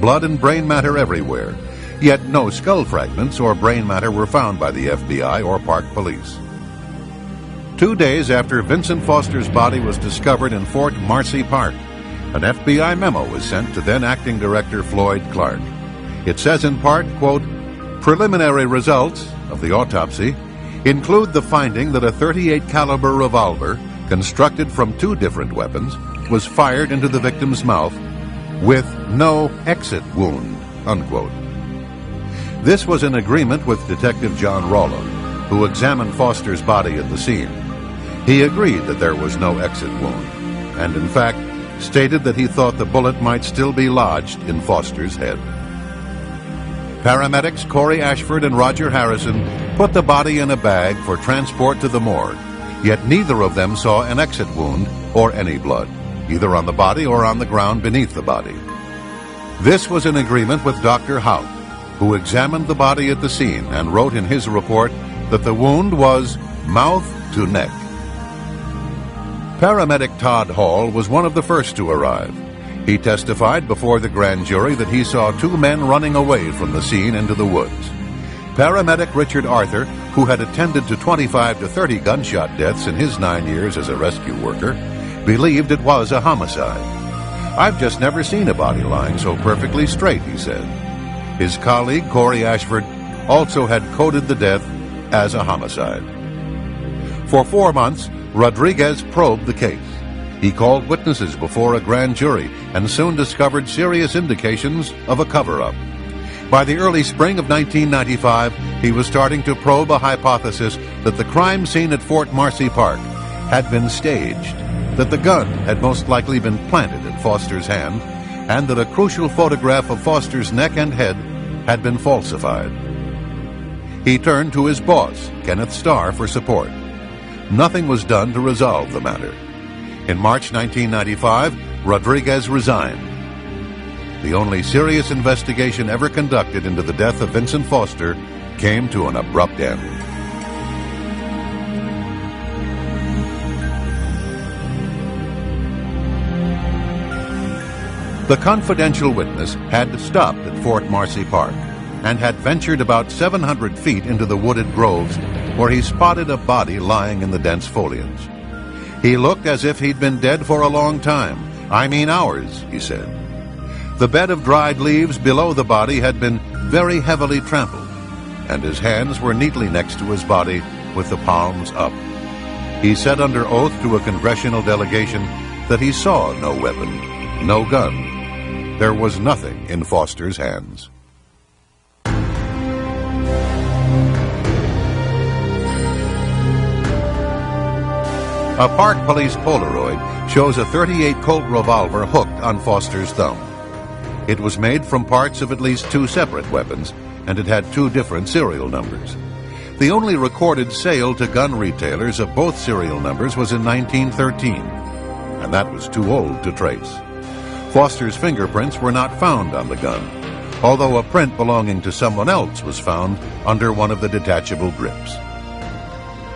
blood and brain matter everywhere, yet no skull fragments or brain matter were found by the FBI or Park Police. 2 days after Vincent Foster's body was discovered in Fort Marcy Park, an FBI memo was sent to then-acting Director Floyd Clark. It says in part, quote, "Preliminary results of the autopsy include the finding that a .38 caliber revolver, constructed from 2 different weapons, was fired into the victim's mouth with no exit wound," unquote. This was in agreement with Detective John Rollo, who examined Foster's body at the scene. He agreed that there was no exit wound, and in fact stated that he thought the bullet might still be lodged in Foster's head. Paramedics Corey Ashford and Roger Harrison put the body in a bag for transport to the morgue, yet neither of them saw an exit wound or any blood, either on the body or on the ground beneath the body. This was in agreement with Dr. Hout, who examined the body at the scene and wrote in his report that the wound was mouth to neck. Paramedic Todd Hall was one of the first to arrive. He testified before the grand jury that he saw 2 men running away from the scene into the woods. Paramedic Richard Arthur, who had attended to 25 to 30 gunshot deaths in his 9 years as a rescue worker, believed it was a homicide. "I've just never seen a body lying so perfectly straight," he said. His colleague, Corey Ashford, also had coded the death as a homicide. For 4 months, Rodriguez probed the case. He called witnesses before a grand jury and soon discovered serious indications of a cover-up. By the early spring of 1995, he was starting to probe a hypothesis that the crime scene at Fort Marcy Park had been staged, that the gun had most likely been planted in Foster's hand, and that a crucial photograph of Foster's neck and head had been falsified. He turned to his boss, Kenneth Starr, for support. Nothing was done to resolve the matter. In March 1995, Rodriguez resigned. The only serious investigation ever conducted into the death of Vincent Foster came to an abrupt end. The confidential witness had stopped at Fort Marcy Park and had ventured about 700 feet into the wooded groves where he spotted a body lying in the dense foliage. He looked as if he'd been dead for a long time. "I mean hours," he said. The bed of dried leaves below the body had been very heavily trampled. and his hands were neatly next to his body with the palms up. He said under oath to a congressional delegation that he saw no weapon, no gun. There was nothing in Foster's hands. A Park Police Polaroid shows a .38 Colt revolver hooked on Foster's thumb. It was made from parts of at least two separate weapons, and it had two different serial numbers. The only recorded sale to gun retailers of both serial numbers was in 1913, and that was too old to trace. Foster's fingerprints were not found on the gun, although a print belonging to someone else was found under one of the detachable grips.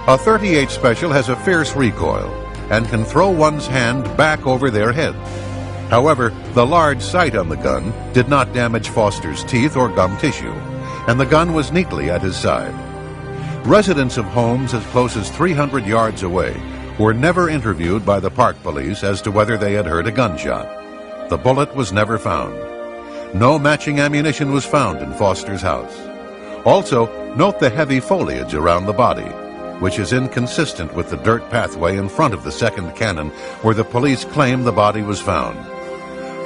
A .38 Special has a fierce recoil and can throw one's hand back over their head. However, the large sight on the gun did not damage Foster's teeth or gum tissue, and the gun was neatly at his side. Residents of homes as close as 300 yards away were never interviewed by the Park Police as to whether they had heard a gunshot. The bullet was never found. No matching ammunition was found in Foster's house. Also, note the heavy foliage around the body, which is inconsistent with the dirt pathway in front of the second cannon where the police claim the body was found.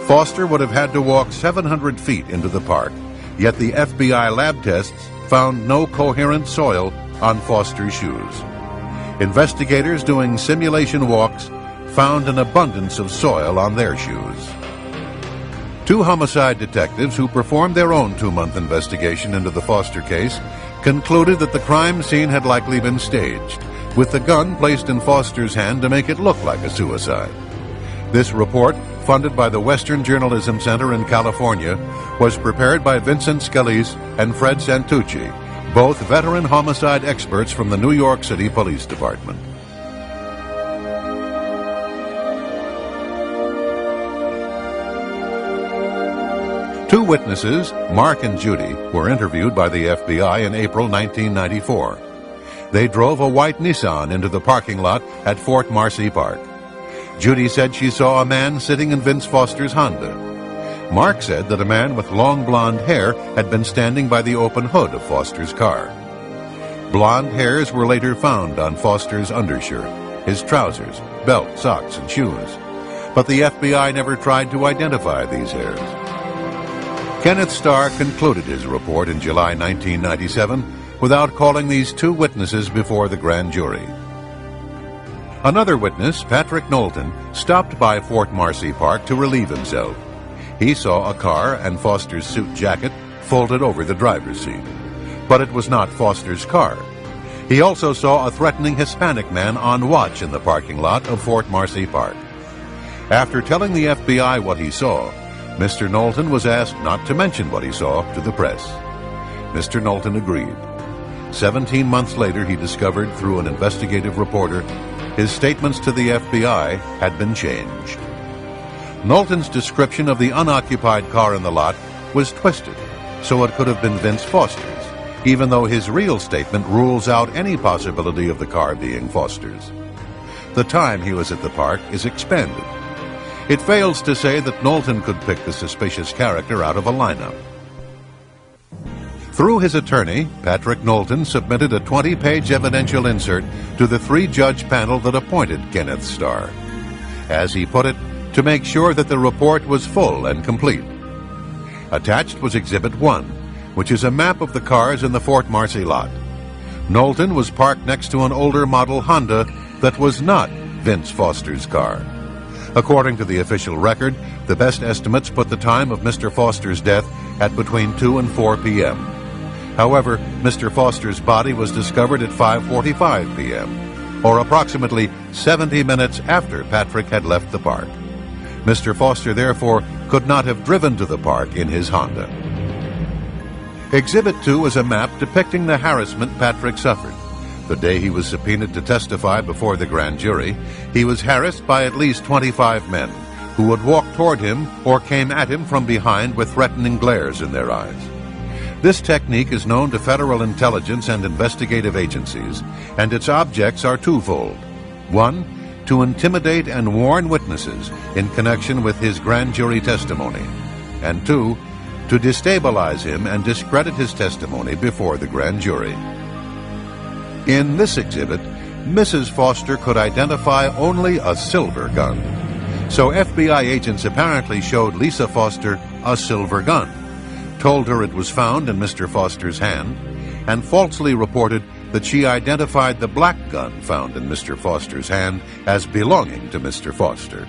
Foster would have had to walk 700 feet into the park, yet the FBI lab tests found no coherent soil on Foster's shoes. Investigators doing simulation walks found an abundance of soil on their shoes. Two homicide detectives who performed their own 2-month investigation into the Foster case concluded that the crime scene had likely been staged, with the gun placed in Foster's hand to make it look like a suicide. This report, funded by the Western Journalism Center in California, was prepared by Vincent Scalise and Fred Santucci, both veteran homicide experts from the New York City Police Department. Two witnesses, Mark and Judy, were interviewed by the FBI in April 1994. They drove a white Nissan into the parking lot at Fort Marcy Park. Judy said she saw a man sitting in Vince Foster's Honda. Mark said that a man with long blonde hair had been standing by the open hood of Foster's car. Blonde hairs were later found on Foster's undershirt, his trousers, belt, socks, and shoes. But the FBI never tried to identify these hairs. Kenneth Starr concluded his report in July 1997 without calling these two witnesses before the grand jury. Another witness, Patrick Knowlton, stopped by Fort Marcy Park to relieve himself. He saw a car and Foster's suit jacket folded over the driver's seat. But it was not Foster's car. He also saw a threatening Hispanic man on watch in the parking lot of Fort Marcy Park. After telling the FBI what he saw, Mr. Knowlton was asked not to mention what he saw to the press. Mr. Knowlton agreed. 17 months later, he discovered through an investigative reporter his statements to the FBI had been changed. Knowlton's description of the unoccupied car in the lot was twisted, so it could have been Vince Foster's, even though his real statement rules out any possibility of the car being Foster's. The time he was at the park is expanded. It fails to say that Knowlton could pick the suspicious character out of a lineup. Through his attorney, Patrick Knowlton submitted a 20-page evidential insert to the 3-judge panel that appointed Kenneth Starr. As he put it, to make sure that the report was full and complete. Attached was Exhibit 1, which is a map of the cars in the Fort Marcy lot. Knowlton was parked next to an older model Honda that was not Vince Foster's car. According to the official record, the best estimates put the time of Mr. Foster's death at between 2 and 4 p.m. However, Mr. Foster's body was discovered at 5:45 p.m., or approximately 70 minutes after Patrick had left the park. Mr. Foster, therefore, could not have driven to the park in his Honda. Exhibit 2 is a map depicting the harassment Patrick suffered. The day he was subpoenaed to testify before the grand jury, he was harassed by at least 25 men who would walk toward him or came at him from behind with threatening glares in their eyes. This technique is known to federal intelligence and investigative agencies, and its objects are twofold. 1, to intimidate and warn witnesses in connection with his grand jury testimony, and 2, to destabilize him and discredit his testimony before the grand jury. In this exhibit, Mrs. Foster could identify only a silver gun. So FBI agents apparently showed Lisa Foster a silver gun, told her it was found in Mr. Foster's hand, and falsely reported that she identified the black gun found in Mr. Foster's hand as belonging to Mr. Foster.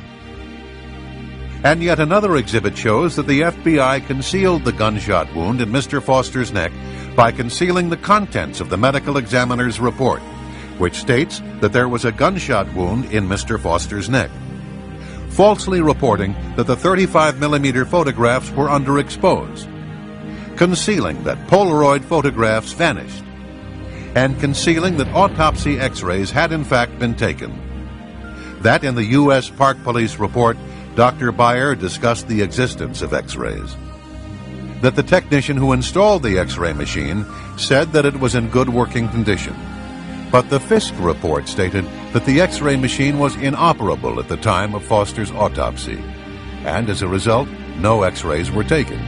And yet another exhibit shows that the FBI concealed the gunshot wound in Mr. Foster's neck by concealing the contents of the medical examiner's report, which states that there was a gunshot wound in Mr. Foster's neck, falsely reporting that the 35mm photographs were underexposed, concealing that Polaroid photographs vanished, and concealing that autopsy x-rays had in fact been taken. That in the U.S. Park Police report, Dr. Beyer discussed the existence of x-rays. That the technician who installed the x-ray machine said that it was in good working condition. But the Fisk report stated that the x-ray machine was inoperable at the time of Foster's autopsy, and as a result, no x-rays were taken.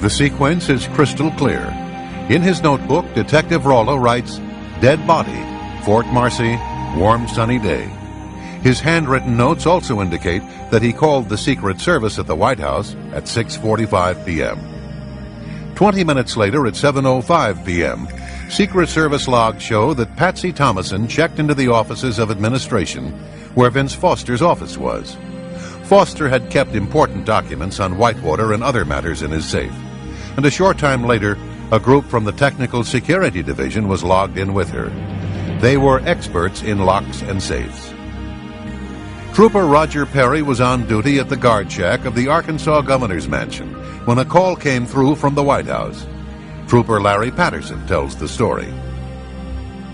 The sequence is crystal clear. In his notebook, Detective Rollo writes, "Dead body, Fort Marcy, warm sunny day." His handwritten notes also indicate that he called the Secret Service at the White House at 6:45 p.m. 20 minutes later at 7:05 p.m., Secret Service logs show that Patsy Thomason checked into the offices of administration where Vince Foster's office was. Foster had kept important documents on Whitewater and other matters in his safe, and a short time later, a group from the Technical Security Division was logged in with her. They were experts in locks and safes. Trooper Roger Perry was on duty at the guard shack of the Arkansas Governor's Mansion when a call came through from the White House. Trooper Larry Patterson tells the story.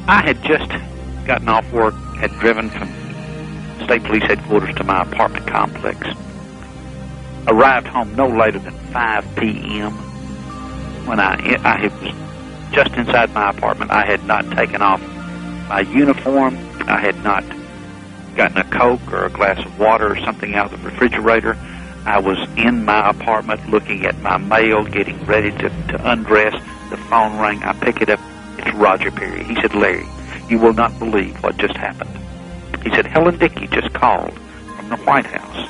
I had just gotten off work, had driven from State Police Headquarters to my apartment complex. Arrived home no later than 5 p.m. When I was just inside my apartment. I had not taken off my uniform. I had not gotten a Coke or a glass of water or something out of the refrigerator. I was in my apartment looking at my mail, getting ready to undress. The phone rang. I pick it up. It's Roger Perry. He said, "Larry, you will not believe what just happened." He said, "Helen Dickey just called from the White House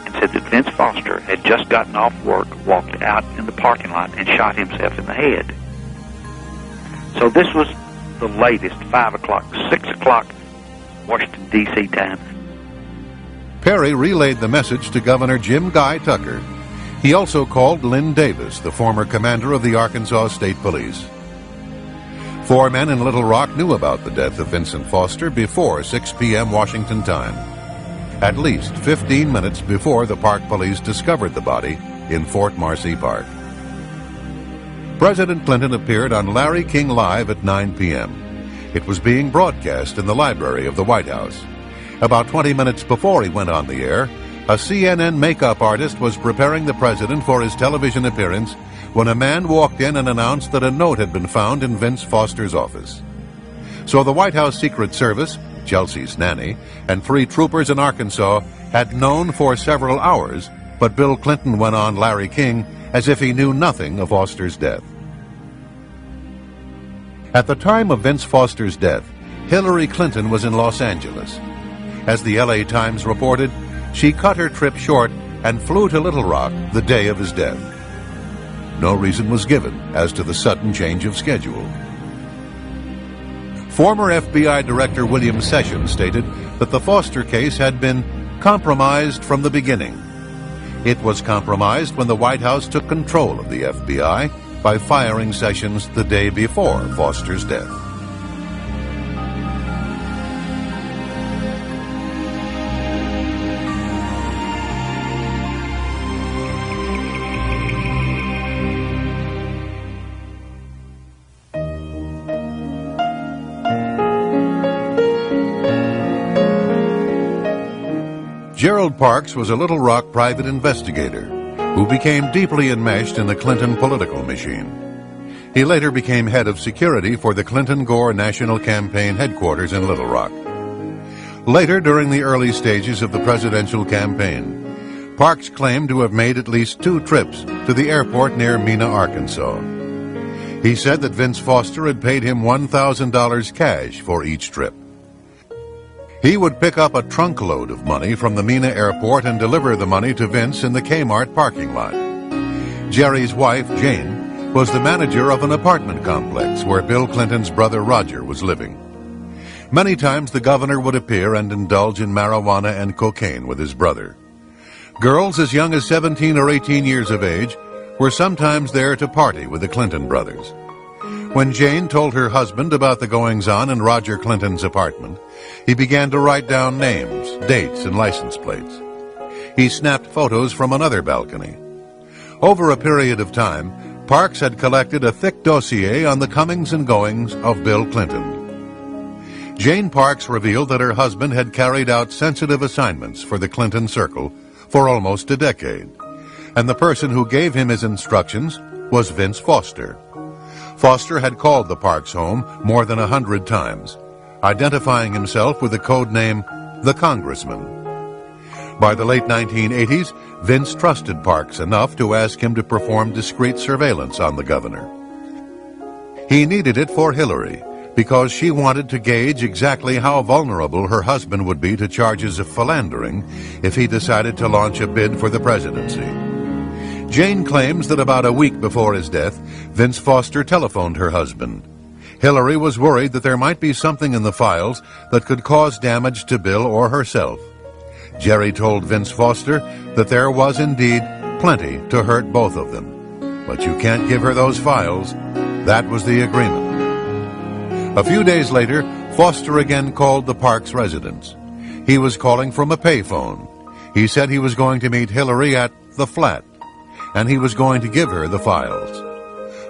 and said that Vince Foster had just gotten off work, walked out in the parking lot, and shot himself in the head." So this was the latest, 5 o'clock, 6 o'clock, Washington, D.C. time. Perry relayed the message to Governor Jim Guy Tucker. He also called Lynn Davis, the former commander of the Arkansas State Police. 4 men in Little Rock knew about the death of Vincent Foster before 6 p.m. Washington time, at least 15 minutes before the Park Police discovered the body in Fort Marcy Park. President Clinton appeared on Larry King Live at 9 p.m. It was being broadcast in the library of the White House. About 20 minutes before he went on the air, a CNN makeup artist was preparing the president for his television appearance when a man walked in and announced that a note had been found in Vince Foster's office. So the White House Secret Service, Chelsea's nanny, and 3 troopers in Arkansas had known for several hours, but Bill Clinton went on Larry King as if he knew nothing of Foster's death. At the time of Vince Foster's death, Hillary Clinton was in Los Angeles. As the LA Times reported, she cut her trip short and flew to Little Rock the day of his death. No reason was given as to the sudden change of schedule. Former FBI Director William Sessions stated that the Foster case had been compromised from the beginning. It was compromised when the White House took control of the FBI by firing Sessions the day before Foster's death. Gerald Parks was a Little Rock private investigator who became deeply enmeshed in the Clinton political machine. He later became head of security for the Clinton-Gore National Campaign headquarters in Little Rock. Later, during the early stages of the presidential campaign, Parks claimed to have made at least 2 trips to the airport near Mena, Arkansas. He said that Vince Foster had paid him $1,000 cash for each trip. He would pick up a trunk load of money from the Mena airport and deliver the money to Vince in the Kmart parking lot. Jerry's wife, Jane, was the manager of an apartment complex where Bill Clinton's brother Roger was living. Many times the governor would appear and indulge in marijuana and cocaine with his brother. Girls as young as 17 or 18 years of age were sometimes there to party with the Clinton brothers. When Jane told her husband about the goings-on in Roger Clinton's apartment, he began to write down names, dates, and license plates. He snapped photos from another balcony. Over a period of time, Parks had collected a thick dossier on the comings and goings of Bill Clinton. Jane Parks revealed that her husband had carried out sensitive assignments for the Clinton circle for almost a decade, and the person who gave him his instructions was Vince Foster. Foster had called the Parks home more than 100 times, identifying himself with the code name the Congressman. By the late 1980s, Vince trusted Parks enough to ask him to perform discreet surveillance on the governor. He needed it for Hillary, because she wanted to gauge exactly how vulnerable her husband would be to charges of philandering if he decided to launch a bid for the presidency. Jane claims that about a week before his death, Vince Foster telephoned her husband. Hillary was worried that there might be something in the files that could cause damage to Bill or herself. Jerry told Vince Foster that there was indeed plenty to hurt both of them. But you can't give her those files. That was the agreement. A few days later, Foster again called the Parks residence. He was calling from a payphone. He said he was going to meet Hillary at the flat, and he was going to give her the files.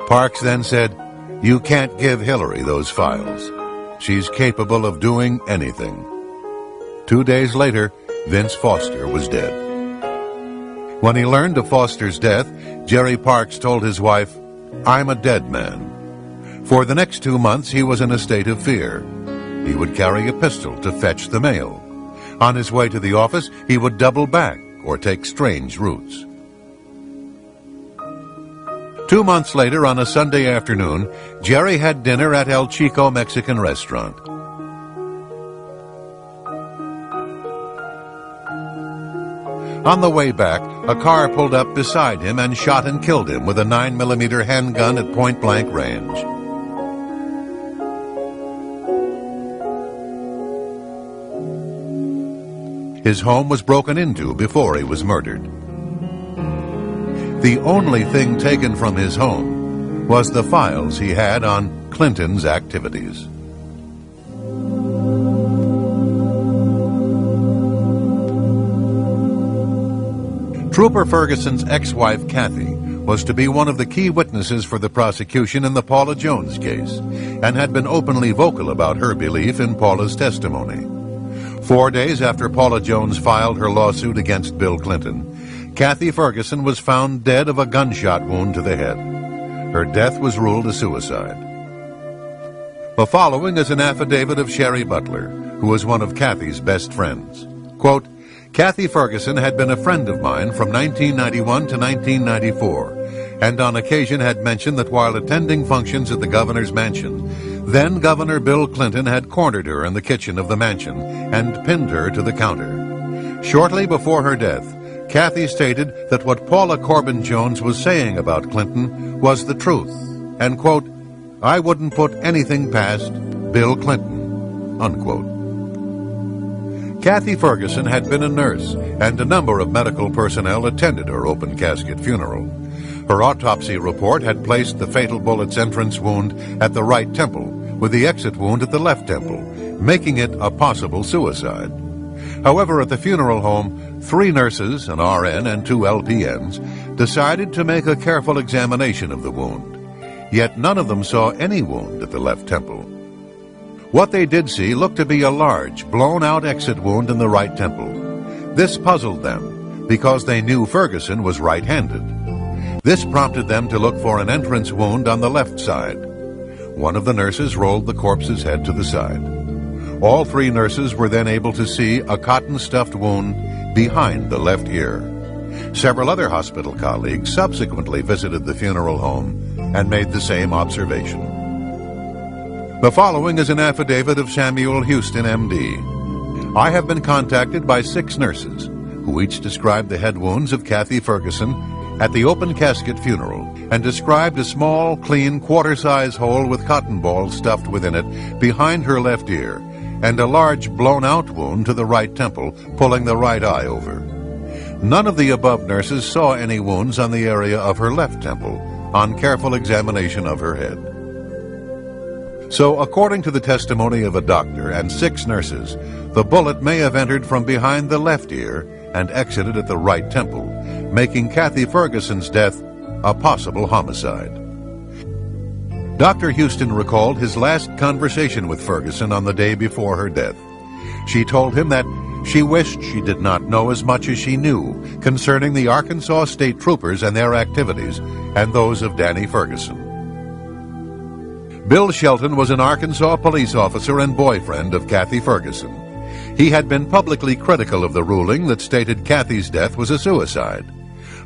Parks then said, "You can't give Hillary those files. She's capable of doing anything." 2 days later, Vince Foster was dead. When he learned of Foster's death, Jerry Parks told his wife, "I'm a dead man." For the next 2 months, he was in a state of fear. He would carry a pistol to fetch the mail. On his way to the office, he would double back or take strange routes. 2 months later, on a Sunday afternoon, Jerry had dinner at El Chico Mexican restaurant. On the way back, a car pulled up beside him and shot and killed him with a 9mm handgun at point-blank range. His home was broken into before he was murdered. The only thing taken from his home was the files he had on Clinton's activities. Trooper Ferguson's ex-wife, Kathy, was to be one of the key witnesses for the prosecution in the Paula Jones case, and had been openly vocal about her belief in Paula's testimony. 4 days after Paula Jones filed her lawsuit against Bill Clinton, Kathy Ferguson was found dead of a gunshot wound to the head. Her death was ruled a suicide. The following is an affidavit of Sherry Butler, who was one of Kathy's best friends. Quote, "Kathy Ferguson had been a friend of mine from 1991 to 1994, and on occasion had mentioned that while attending functions at the governor's mansion, then Governor Bill Clinton had cornered her in the kitchen of the mansion and pinned her to the counter. Shortly before her death, Kathy stated that what Paula Corbin Jones was saying about Clinton was the truth, and, quote, "I wouldn't put anything past Bill Clinton," unquote. Kathy Ferguson had been a nurse, and a number of medical personnel attended her open casket funeral. Her autopsy report had placed the fatal bullet's entrance wound at the right temple, with the exit wound at the left temple, making it a possible suicide. However, at the funeral home, 3 nurses, an RN and 2 LPNs, decided to make a careful examination of the wound. Yet none of them saw any wound at the left temple. What they did see looked to be a large, blown-out exit wound in the right temple. This puzzled them, because they knew Ferguson was right-handed. This prompted them to look for an entrance wound on the left side. One of the nurses rolled the corpse's head to the side. All three nurses were then able to see a cotton-stuffed wound behind the left ear. Several other hospital colleagues subsequently visited the funeral home and made the same observation. The following is an affidavit of Samuel Houston, M.D. I have been contacted by 6 nurses who each described the head wounds of Kathy Ferguson at the open casket funeral and described a small, clean, quarter-size hole with cotton balls stuffed within it behind her left ear and a large blown-out wound to the right temple, pulling the right eye over. None of the above nurses saw any wounds on the area of her left temple on careful examination of her head. So, according to the testimony of a doctor and 6 nurses, the bullet may have entered from behind the left ear and exited at the right temple, making Kathy Ferguson's death a possible homicide. Dr. Houston recalled his last conversation with Ferguson on the day before her death. She told him that she wished she did not know as much as she knew concerning the Arkansas State Troopers and their activities and those of Danny Ferguson. Bill Shelton was an Arkansas police officer and boyfriend of Kathy Ferguson. He had been publicly critical of the ruling that stated Kathy's death was a suicide.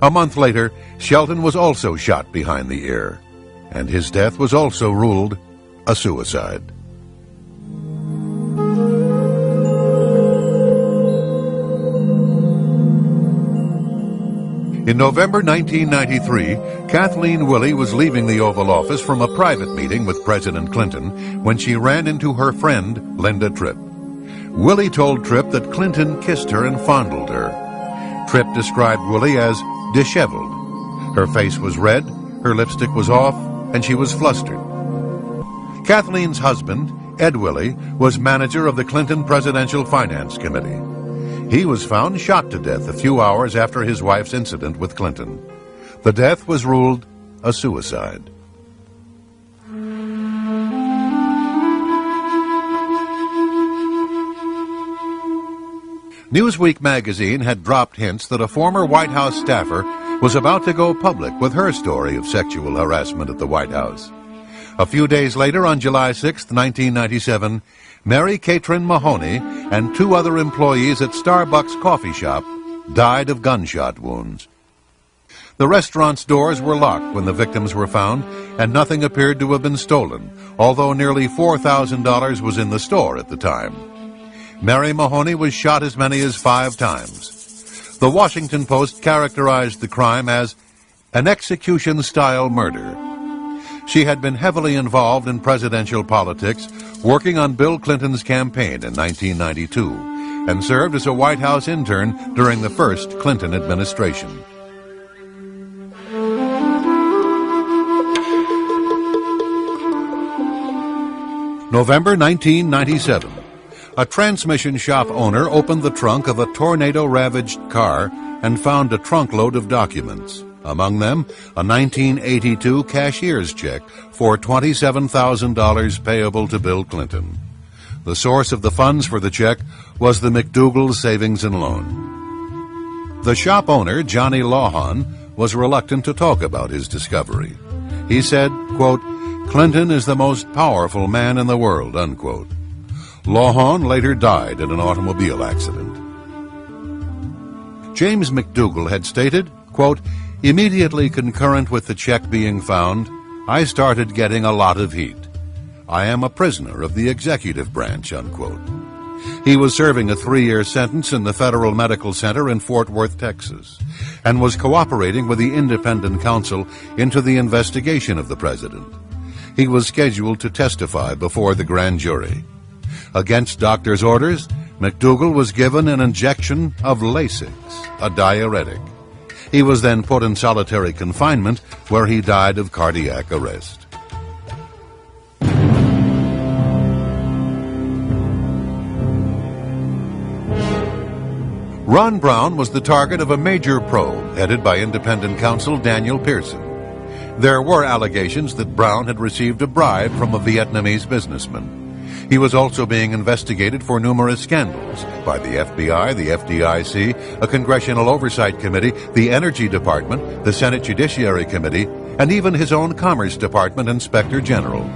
A month later, Shelton was also shot behind the ear, and his death was also ruled a suicide. In November 1993, Kathleen Willey was leaving the Oval Office from a private meeting with President Clinton when she ran into her friend, Linda Tripp. Willey told Tripp that Clinton kissed her and fondled her. Tripp described Willey as disheveled. Her face was red, her lipstick was off, and she was flustered. Kathleen's husband, Ed Willey, was manager of the Clinton Presidential Finance Committee. He was found shot to death a few hours after his wife's incident with Clinton. The death was ruled a suicide. Newsweek magazine had dropped hints that a former White House staffer was about to go public with her story of sexual harassment at the White House. A few days later, on July 6, 1997, Mary Catrin Mahoney and 2 other employees at Starbucks coffee shop died of gunshot wounds. The restaurant's doors were locked when the victims were found, and nothing appeared to have been stolen, although nearly $4,000 was in the store at the time. Mary Mahoney was shot as many as 5 times. The Washington Post characterized the crime as an execution-style murder. She had been heavily involved in presidential politics, working on Bill Clinton's campaign in 1992, and served as a White House intern during the first Clinton administration. November 1997. A transmission shop owner opened the trunk of a tornado-ravaged car and found a trunkload of documents. Among them, a 1982 cashier's check for $27,000 payable to Bill Clinton. The source of the funds for the check was the McDougal Savings and Loan. The shop owner, Johnny Lawhon, was reluctant to talk about his discovery. He said, quote, "Clinton is the most powerful man in the world," unquote. Lawhon later died in an automobile accident. James McDougal had stated, quote, "Immediately concurrent with the check being found, I started getting a lot of heat. I am a prisoner of the executive branch," unquote. He was serving a 3-year sentence in the Federal Medical Center in Fort Worth, Texas, and was cooperating with the independent counsel into the investigation of the president. He was scheduled to testify before the grand jury. Against doctor's orders, McDougal was given an injection of Lasix, a diuretic. He was then put in solitary confinement, where he died of cardiac arrest. Ron Brown was the target of a major probe headed by independent counsel Daniel Pearson. There were allegations that Brown had received a bribe from a Vietnamese businessman. He was also being investigated for numerous scandals by the FBI, the FDIC, a Congressional Oversight Committee, the Energy Department, the Senate Judiciary Committee, and even his own Commerce Department Inspector General.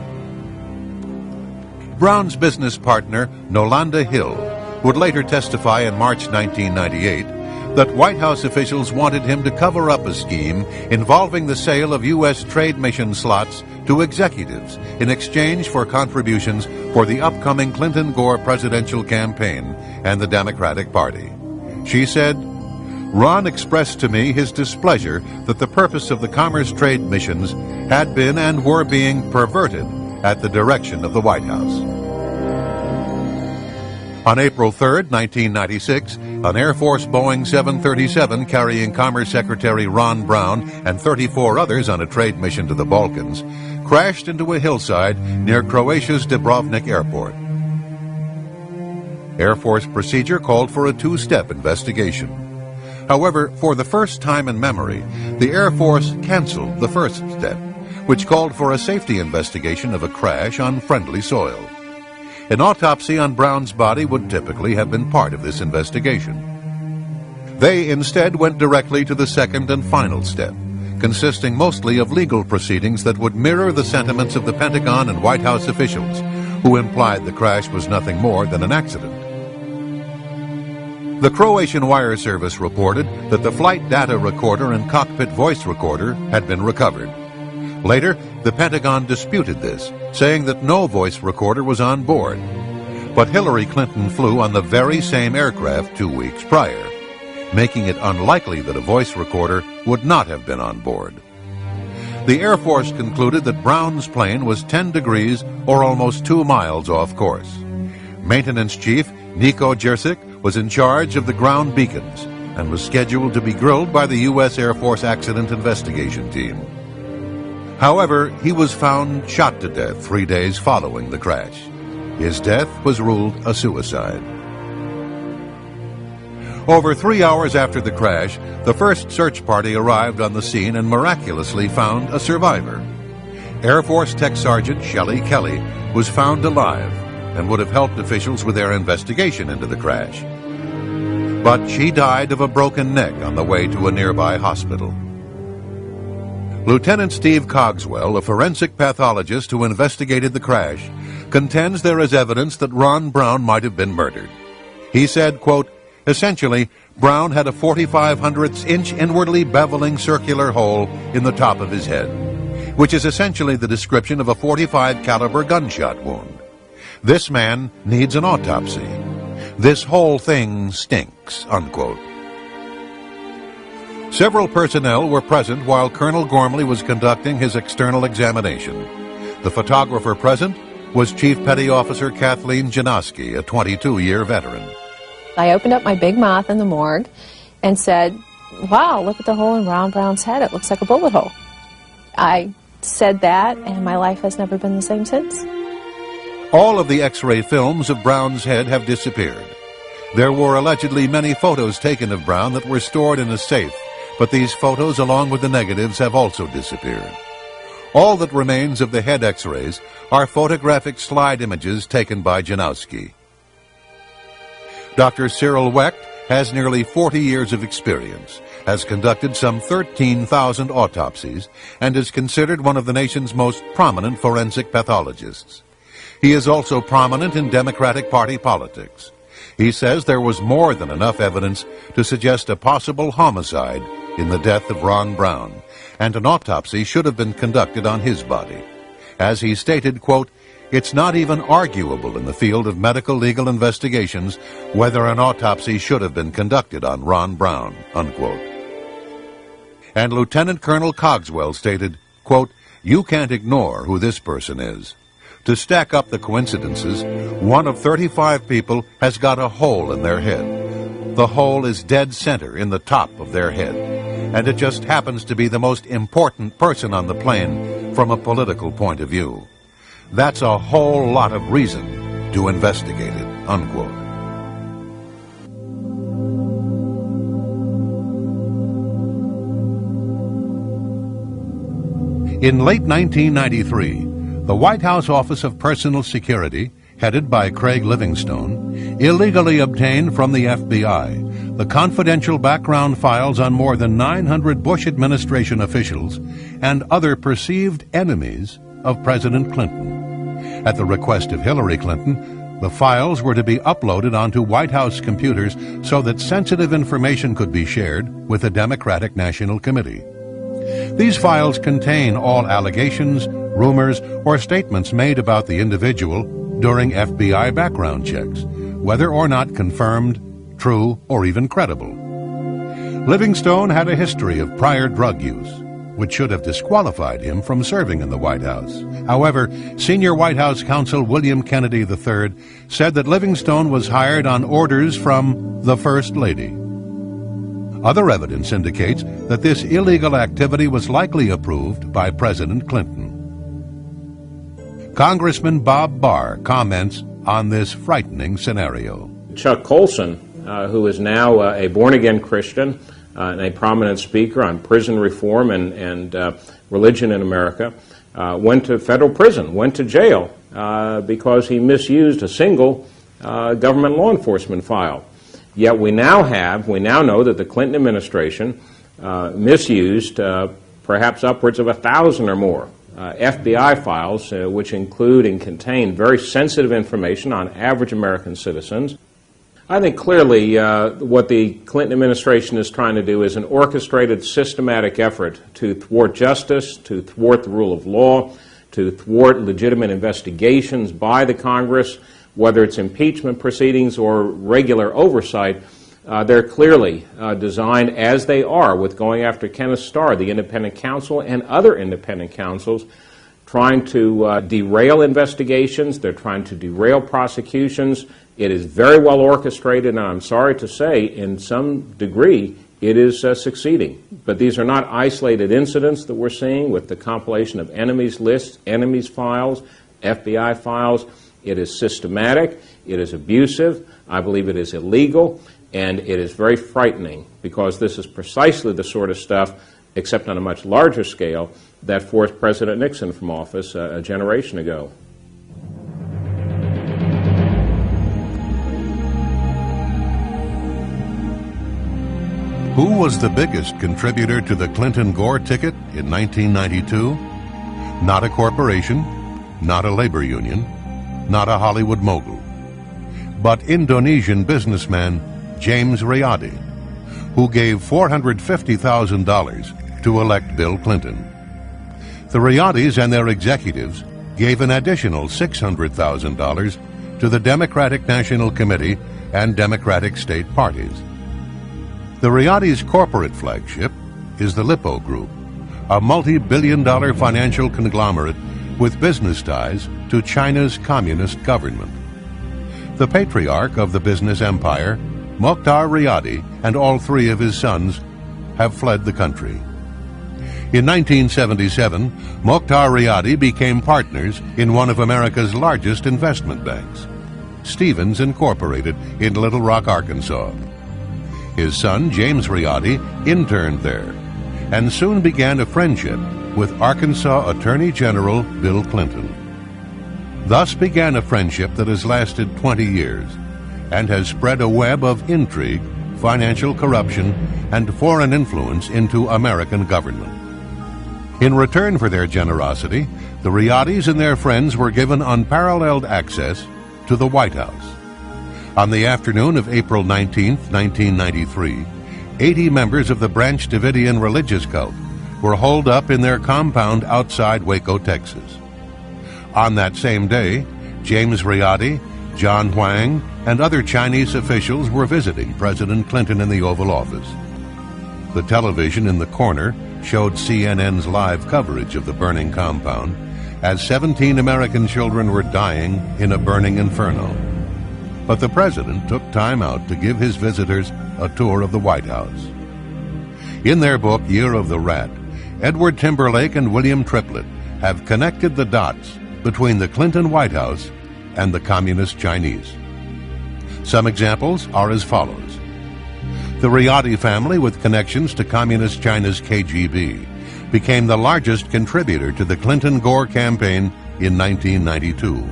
Brown's business partner, Nolanda Hill, would later testify in March 1998 that White House officials wanted him to cover up a scheme involving the sale of U.S. trade mission slots to executives in exchange for contributions for the upcoming Clinton-Gore presidential campaign and the Democratic Party. She said, "Ron expressed to me his displeasure that the purpose of the commerce trade missions had been and were being perverted at the direction of the White House." On April 3, 1996, an Air Force Boeing 737 carrying Commerce Secretary Ron Brown and 34 others on a trade mission to the Balkans crashed into a hillside near Croatia's Dubrovnik Airport. Air Force procedure called for a two-step investigation. However, for the first time in memory, the Air Force canceled the first step, which called for a safety investigation of a crash on friendly soil. An autopsy on Brown's body would typically have been part of this investigation. They instead went directly to the second and final step, consisting mostly of legal proceedings that would mirror the sentiments of the Pentagon and White House officials, who implied the crash was nothing more than an accident. The Croatian wire service reported that the flight data recorder and cockpit voice recorder had been recovered. Later, the Pentagon disputed this, saying that no voice recorder was on board. But Hillary Clinton flew on the very same aircraft 2 weeks prior, making it unlikely that a voice recorder would not have been on board. The Air Force concluded that Brown's plane was 10 degrees or almost 2 miles off course. Maintenance Chief Nico Jersic was in charge of the ground beacons and was scheduled to be grilled by the U.S. Air Force Accident Investigation Team. However, he was found shot to death 3 days following the crash. His death was ruled a suicide. Over 3 hours after the crash, the first search party arrived on the scene and miraculously found a survivor. Air Force Tech Sergeant Shelley Kelly was found alive and would have helped officials with their investigation into the crash. But she died of a broken neck on the way to a nearby hospital. Lieutenant Steve Cogswell, a forensic pathologist who investigated the crash, contends there is evidence that Ron Brown might have been murdered. He said, quote, "Essentially, Brown had a 45/100-inch inwardly beveling circular hole in the top of his head, which is essentially the description of a .45 caliber gunshot wound. This man needs an autopsy. This whole thing stinks," unquote. Several personnel were present while Colonel Gormley was conducting his external examination. The photographer present was Chief Petty Officer Kathleen Janowski, a 22-year veteran. I opened up my big mouth in the morgue and said, "Wow, look at the hole in Ron Brown's head. It looks like a bullet hole." I said that, and my life has never been the same since. All of the X-ray films of Brown's head have disappeared. There were allegedly many photos taken of Brown that were stored in a safe, but these photos, along with the negatives, have also disappeared. All that remains of the head X-rays are photographic slide images taken by Janowski. Dr. Cyril Wecht has nearly 40 years of experience, has conducted some 13,000 autopsies, and is considered one of the nation's most prominent forensic pathologists. He is also prominent in Democratic Party politics. He says there was more than enough evidence to suggest a possible homicide in the death of Ron Brown, and an autopsy should have been conducted on his body. As he stated, quote, "It's not even arguable in the field of medical legal investigations whether an autopsy should have been conducted on Ron Brown," unquote. And Lieutenant Colonel Cogswell stated, quote, "You can't ignore who this person is. To stack up the coincidences, one of 35 people has got a hole in their head. The hole is dead center in the top of their head, and it just happens to be the most important person on the plane from a political point of view. That's a whole lot of reason to investigate it," unquote. In late 1993, the White House Office of Personal Security, headed by Craig Livingstone, illegally obtained from the FBI the confidential background files on more than 900 Bush administration officials and other perceived enemies of President Clinton. At the request of Hillary Clinton, the files were to be uploaded onto White House computers so that sensitive information could be shared with the Democratic National Committee. These files contain all allegations, rumors, or statements made about the individual during FBI background checks, whether or not confirmed, true, or even credible. Livingstone had a history of prior drug use, which should have disqualified him from serving in the White House. However, senior White House counsel William Kennedy III said that Livingstone was hired on orders from the First Lady. Other evidence indicates that this illegal activity was likely approved by President Clinton. Congressman Bob Barr comments on this frightening scenario. Chuck Colson, who is now a born-again Christian and a prominent speaker on prison reform and religion in America, went to federal prison, went to jail because he misused a single government law enforcement file. Yet we now know that the Clinton administration misused perhaps upwards of 1,000 or more FBI files, which include and contain very sensitive information on average American citizens. I think clearly what the Clinton administration is trying to do is an orchestrated, systematic effort to thwart justice, to thwart the rule of law, to thwart legitimate investigations by the Congress, whether it's impeachment proceedings or regular oversight. They're clearly designed, as they are, with going after Kenneth Starr, the independent counsel, and other independent counsels, trying to derail investigations. They're trying to derail prosecutions. It is very well orchestrated, and I'm sorry to say, in some degree, it is succeeding. But these are not isolated incidents that we're seeing with the compilation of enemies lists, enemies files, FBI files. It is systematic, it is abusive, I believe it is illegal, and it is very frightening because this is precisely the sort of stuff, except on a much larger scale, that forced President Nixon from office a generation ago. Who was the biggest contributor to the Clinton-Gore ticket in 1992? Not a corporation, not a labor union, not a Hollywood mogul, but Indonesian businessman James Riyadi, who gave $450,000 to elect Bill Clinton. The Riyadis and their executives gave an additional $600,000 to the Democratic National Committee and Democratic state parties. The Riyadis' corporate flagship is the Lippo Group, a multi-billion-dollar financial conglomerate with business ties to China's communist government. The patriarch of the business empire, Mokhtar Riyadi, and all three of his sons have fled the country. In 1977, Mokhtar Riyadi became partners in one of America's largest investment banks, Stevens Incorporated in Little Rock, Arkansas. His son, James Riyadi, interned there and soon began a friendship with Arkansas Attorney General Bill Clinton. Thus began a friendship that has lasted 20 years and has spread a web of intrigue, financial corruption, and foreign influence into American government. In return for their generosity, the Riyadis and their friends were given unparalleled access to the White House. On the afternoon of April 19, 1993, 80 members of the Branch Davidian religious cult were holed up in their compound outside Waco, Texas. On that same day, James Riyadi, John Huang, and other Chinese officials were visiting President Clinton in the Oval Office. The television in the corner showed CNN's live coverage of the burning compound as 17 American children were dying in a burning inferno. But the president took time out to give his visitors a tour of the White House. In their book, Year of the Rat, Edward Timberlake and William Triplett have connected the dots between the Clinton White House and the Communist Chinese. Some examples are as follows. The Riyadi family, with connections to Communist China's KGB, became the largest contributor to the Clinton-Gore campaign in 1992.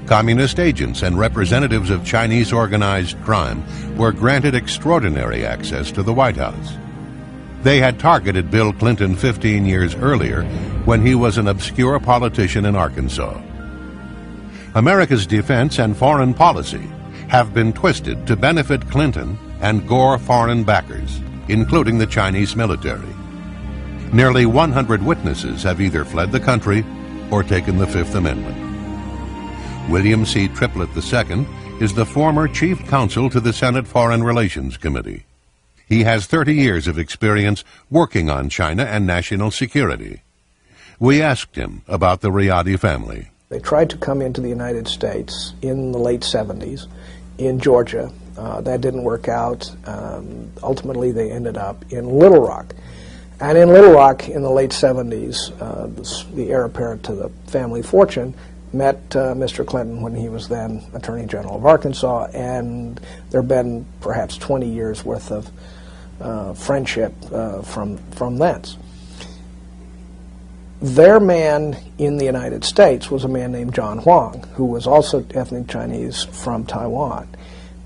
Communist agents and representatives of Chinese organized crime were granted extraordinary access to the White House. They had targeted Bill Clinton 15 years earlier when he was an obscure politician in Arkansas. America's defense and foreign policy have been twisted to benefit Clinton and Gore foreign backers, including the Chinese military. Nearly 100 witnesses have either fled the country or taken the Fifth Amendment. William C. Triplett II is the former chief counsel to the Senate Foreign Relations Committee. He has 30 years of experience working on China and national security. We asked him about the Riadi family. They tried to come into the United States in the late 70s in Georgia. That didn't work out. Ultimately, they ended up in Little Rock. And in Little Rock in the late 70s, the heir apparent to the family fortune met Mr. Clinton when he was then Attorney General of Arkansas, and there have been perhaps 20 years worth of friendship from thence. Their man in the United States was a man named John Huang, who was also ethnic Chinese from Taiwan,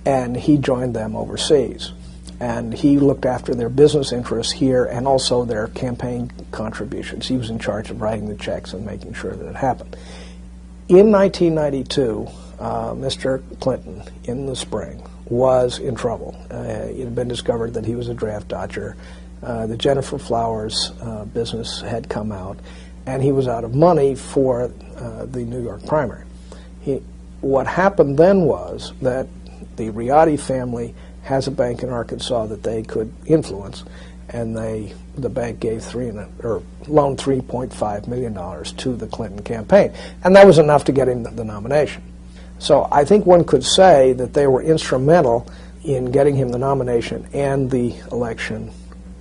and he joined them overseas. And he looked after their business interests here and also their campaign contributions. He was in charge of writing the checks and making sure that it happened. In 1992, Mr. Clinton, in the spring, was in trouble. It had been discovered that he was a draft dodger. The Jennifer Flowers business had come out, and he was out of money for the New York primary. What happened then was that the Riadi family has a bank in Arkansas that they could influence, and the bank gave loaned $3.5 million to the Clinton campaign, and that was enough to get him the nomination. So I think one could say that they were instrumental in getting him the nomination and the election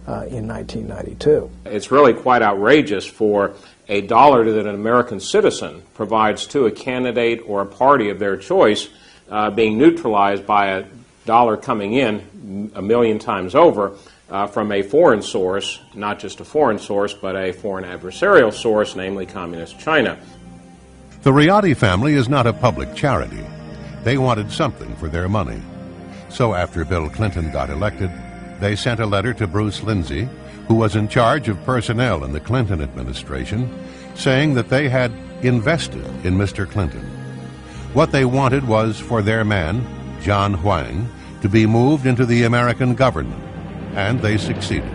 in 1992. It's really quite outrageous for a dollar that an American citizen provides to a candidate or a party of their choice being neutralized by a dollar coming in a million times over from a foreign source, not just a foreign source, but a foreign adversarial source, namely Communist China. The Riadi family is not a public charity. They wanted something for their money. So after Bill Clinton got elected, they sent a letter to Bruce Lindsay, who was in charge of personnel in the Clinton administration, saying that they had invested in Mr. Clinton. What they wanted was for their man, John Huang, to be moved into the American government, and they succeeded.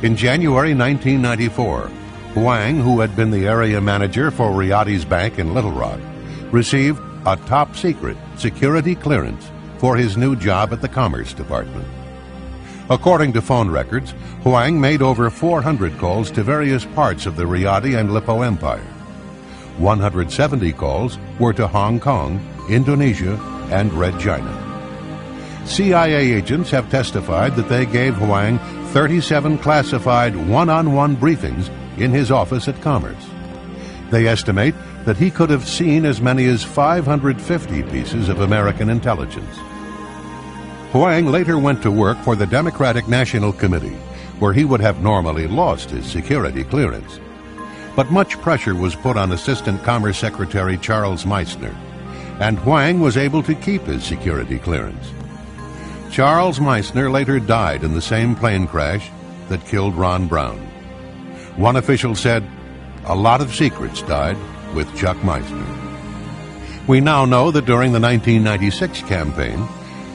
In January 1994, Huang, who had been the area manager for Riadi's bank in Little Rock, received a top-secret security clearance for his new job at the Commerce Department. According to phone records, Huang made over 400 calls to various parts of the Riadi and Lippo Empire. 170 calls were to Hong Kong, Indonesia, and Red China. CIA agents have testified that they gave Huang 37 classified one-on-one briefings in his office at Commerce. They estimate that he could have seen as many as 550 pieces of American intelligence. Huang later went to work for the Democratic National Committee, where he would have normally lost his security clearance. But much pressure was put on Assistant Commerce Secretary Charles Meissner, and Huang was able to keep his security clearance. Charles Meissner later died in the same plane crash that killed Ron Brown. One official said, "A lot of secrets died with Chuck Meissner." We now know that during the 1996 campaign,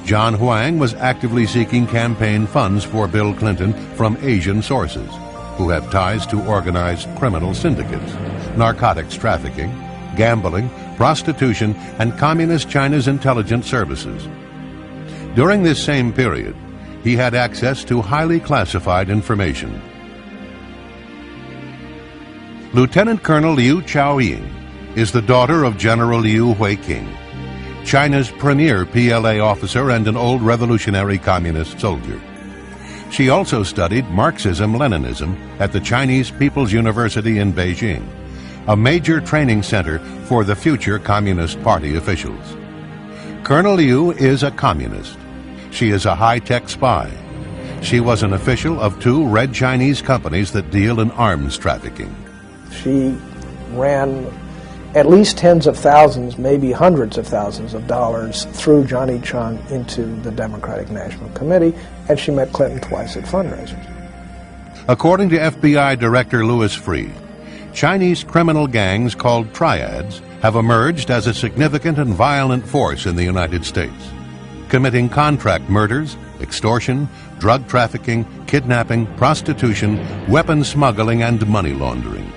John Huang was actively seeking campaign funds for Bill Clinton from Asian sources, who have ties to organized criminal syndicates, narcotics trafficking, gambling, prostitution, and Communist China's intelligence services. During this same period, he had access to highly classified information. Lieutenant Colonel Liu Chaoying is the daughter of General Liu Huiqing, China's premier PLA officer and an old revolutionary communist soldier. She also studied Marxism-Leninism at the Chinese People's University in Beijing, a major training center for the future Communist Party officials. Colonel Liu is a communist. She is a high-tech spy. She was an official of 2 red Chinese companies that deal in arms trafficking. She ran at least tens of thousands, maybe hundreds of thousands of dollars through Johnny Chung into the Democratic National Committee, and she met Clinton twice at fundraisers. According to FBI Director Louis Freeh, Chinese criminal gangs called triads have emerged as a significant and violent force in the United States, committing contract murders, extortion, drug trafficking, kidnapping, prostitution, weapon smuggling, and money laundering.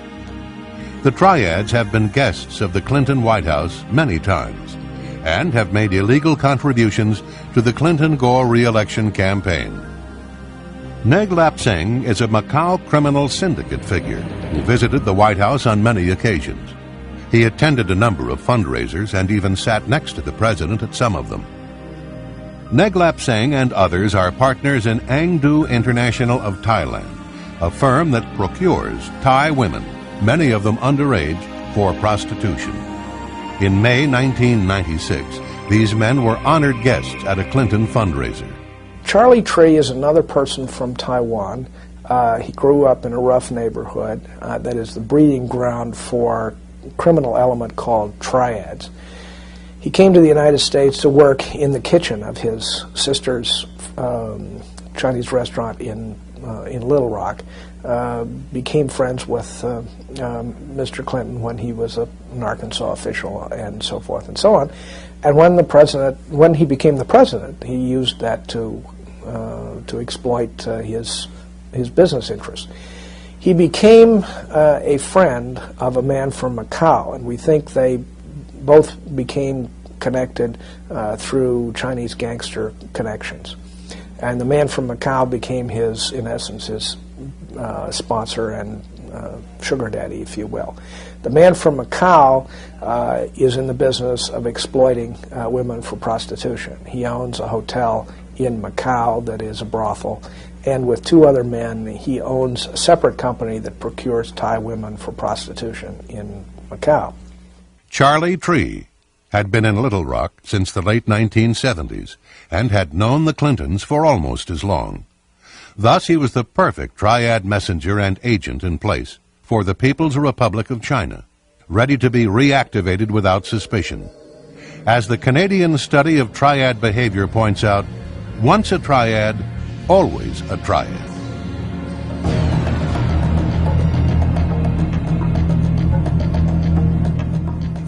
The triads have been guests of the Clinton White House many times and have made illegal contributions to the Clinton-Gore re-election campaign. Neg Lap Seng is a Macau criminal syndicate figure who visited the White House on many occasions. He attended a number of fundraisers and even sat next to the president at some of them. Neg Lap Seng and others are partners in Angdu International of Thailand, a firm that procures Thai women, many of them underage, for prostitution. In May 1996, these men were honored guests at a Clinton fundraiser. Charlie Tree is another person from Taiwan. He grew up in a rough neighborhood that is the breeding ground for a criminal element called triads. He came to the United States to work in the kitchen of his sister's Chinese restaurant in Little Rock. Became friends with Mr. Clinton when he was an Arkansas official, and so forth and so on. And when he became the president, he used that to exploit his business interests. He became a friend of a man from Macau, and we think they both became connected through Chinese gangster connections. And the man from Macau became in essence, his sponsor and sugar daddy, if you will. The man from Macau is in the business of exploiting women for prostitution. He owns a hotel in Macau that is a brothel, and with two other men, he owns a separate company that procures Thai women for prostitution in Macau. Charlie Tree had been in Little Rock since the late 1970s and had known the Clintons for almost as long. Thus, he was the perfect triad messenger and agent in place for the People's Republic of China, ready to be reactivated without suspicion. As the Canadian study of triad behavior points out, once a triad, always a triad.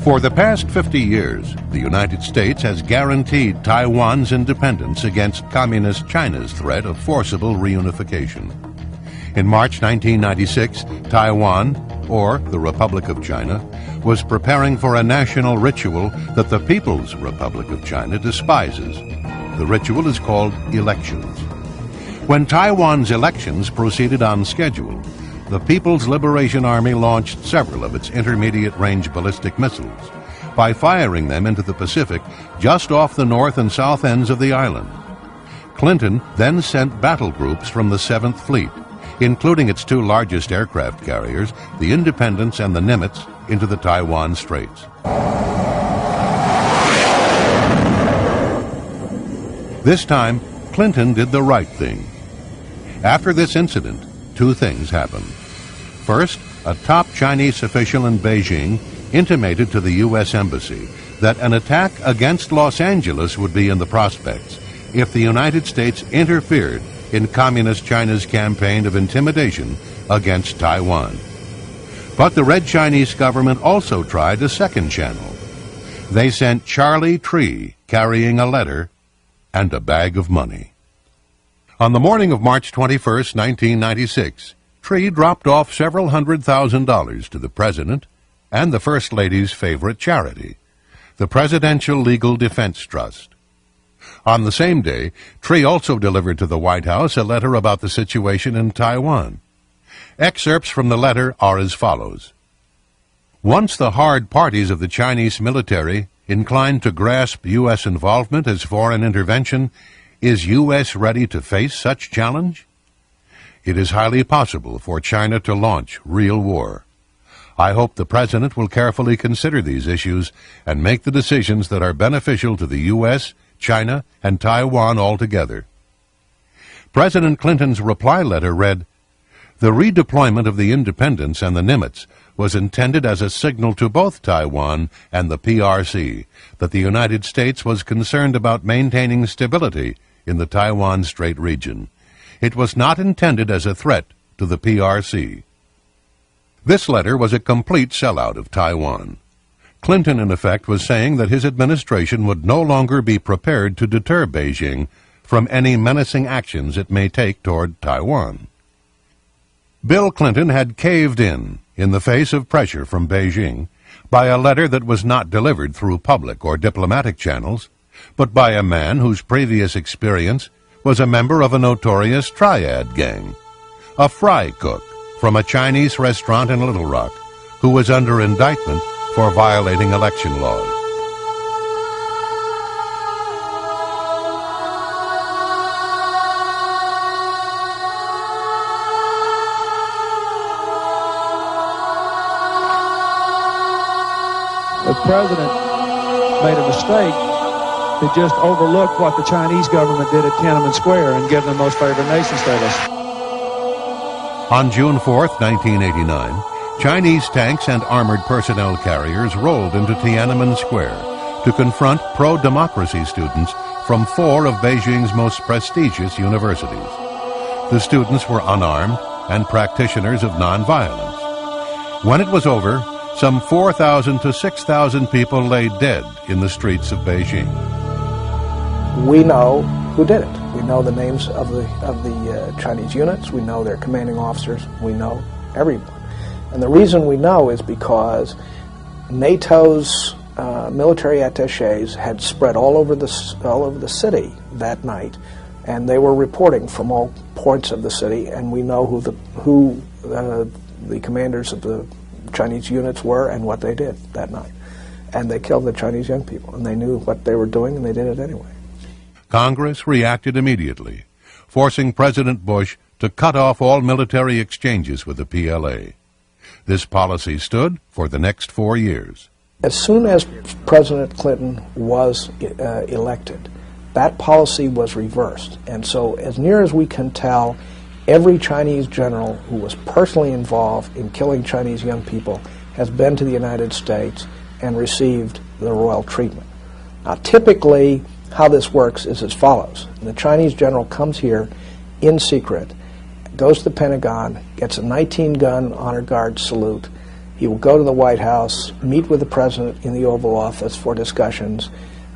For the past 50 years, the United States has guaranteed Taiwan's independence against Communist China's threat of forcible reunification. In March 1996, Taiwan, or the Republic of China, was preparing for a national ritual that the People's Republic of China despises. The ritual is called elections. When Taiwan's elections proceeded on schedule, the People's Liberation Army launched several of its intermediate-range ballistic missiles by firing them into the Pacific just off the north and south ends of the island. Clinton then sent battle groups from the 7th Fleet, including its two largest aircraft carriers, the Independence and the Nimitz, into the Taiwan Straits. This time, Clinton did the right thing. After this incident, two things happened. First, a top Chinese official in Beijing intimated to the U.S. Embassy that an attack against Los Angeles would be in the prospects if the United States interfered in Communist China's campaign of intimidation against Taiwan. But the Red Chinese government also tried a second channel. They sent Charlie Tree carrying a letter and a bag of money. On the morning of March 21, 1996, Tree dropped off several $100,000 to the President and the First Lady's favorite charity, the Presidential Legal Defense Trust. On the same day, Tree also delivered to the White House a letter about the situation in Taiwan. Excerpts from the letter are as follows. Once the hard parties of the Chinese military inclined to grasp U.S. involvement as foreign intervention, is U.S. ready to face such challenge? It is highly possible for China to launch real war. I hope the President will carefully consider these issues and make the decisions that are beneficial to the U.S., China, and Taiwan altogether. President Clinton's reply letter read, "The redeployment of the Independence and the Nimitz was intended as a signal to both Taiwan and the PRC that the United States was concerned about maintaining stability in the Taiwan Strait region. It was not intended as a threat to the PRC." This letter was a complete sellout of Taiwan. Clinton, in effect, was saying that his administration would no longer be prepared to deter Beijing from any menacing actions it may take toward Taiwan. Bill Clinton had caved in the face of pressure from Beijing, by a letter that was not delivered through public or diplomatic channels, but by a man whose previous experience was a member of a notorious triad gang, a fry cook from a Chinese restaurant in Little Rock, who was under indictment for violating election laws. The president made a mistake to just overlook what the Chinese government did at Tiananmen Square and give them most favored nation status. On June 4th, 1989, Chinese tanks and armored personnel carriers rolled into Tiananmen Square to confront pro-democracy students from 4 of Beijing's most prestigious universities. The students were unarmed and practitioners of nonviolence. When it was over, some 4,000 to 6,000 people lay dead in the streets of Beijing. We know who did it. We know the names of the Chinese units. We know their commanding officers. We know everyone. And the reason we know is because NATO's military attachés had spread all over the city that night, and they were reporting from all points of the city. And we know who the commanders of the Chinese units were and what they did that night. And they killed the Chinese young people, and they knew what they were doing, and they did it anyway. Congress reacted immediately, forcing President Bush to cut off all military exchanges with the PLA. This policy stood for the next 4 years. As soon as President Clinton was elected, that policy was reversed. And so, as near as we can tell, every Chinese general who was personally involved in killing Chinese young people has been to the United States and received the royal treatment. Now, typically, how this works is as follows. The Chinese general comes here in secret, goes to the Pentagon, gets a 19-gun honor guard salute. He will go to the White House, meet with the president in the Oval Office for discussions.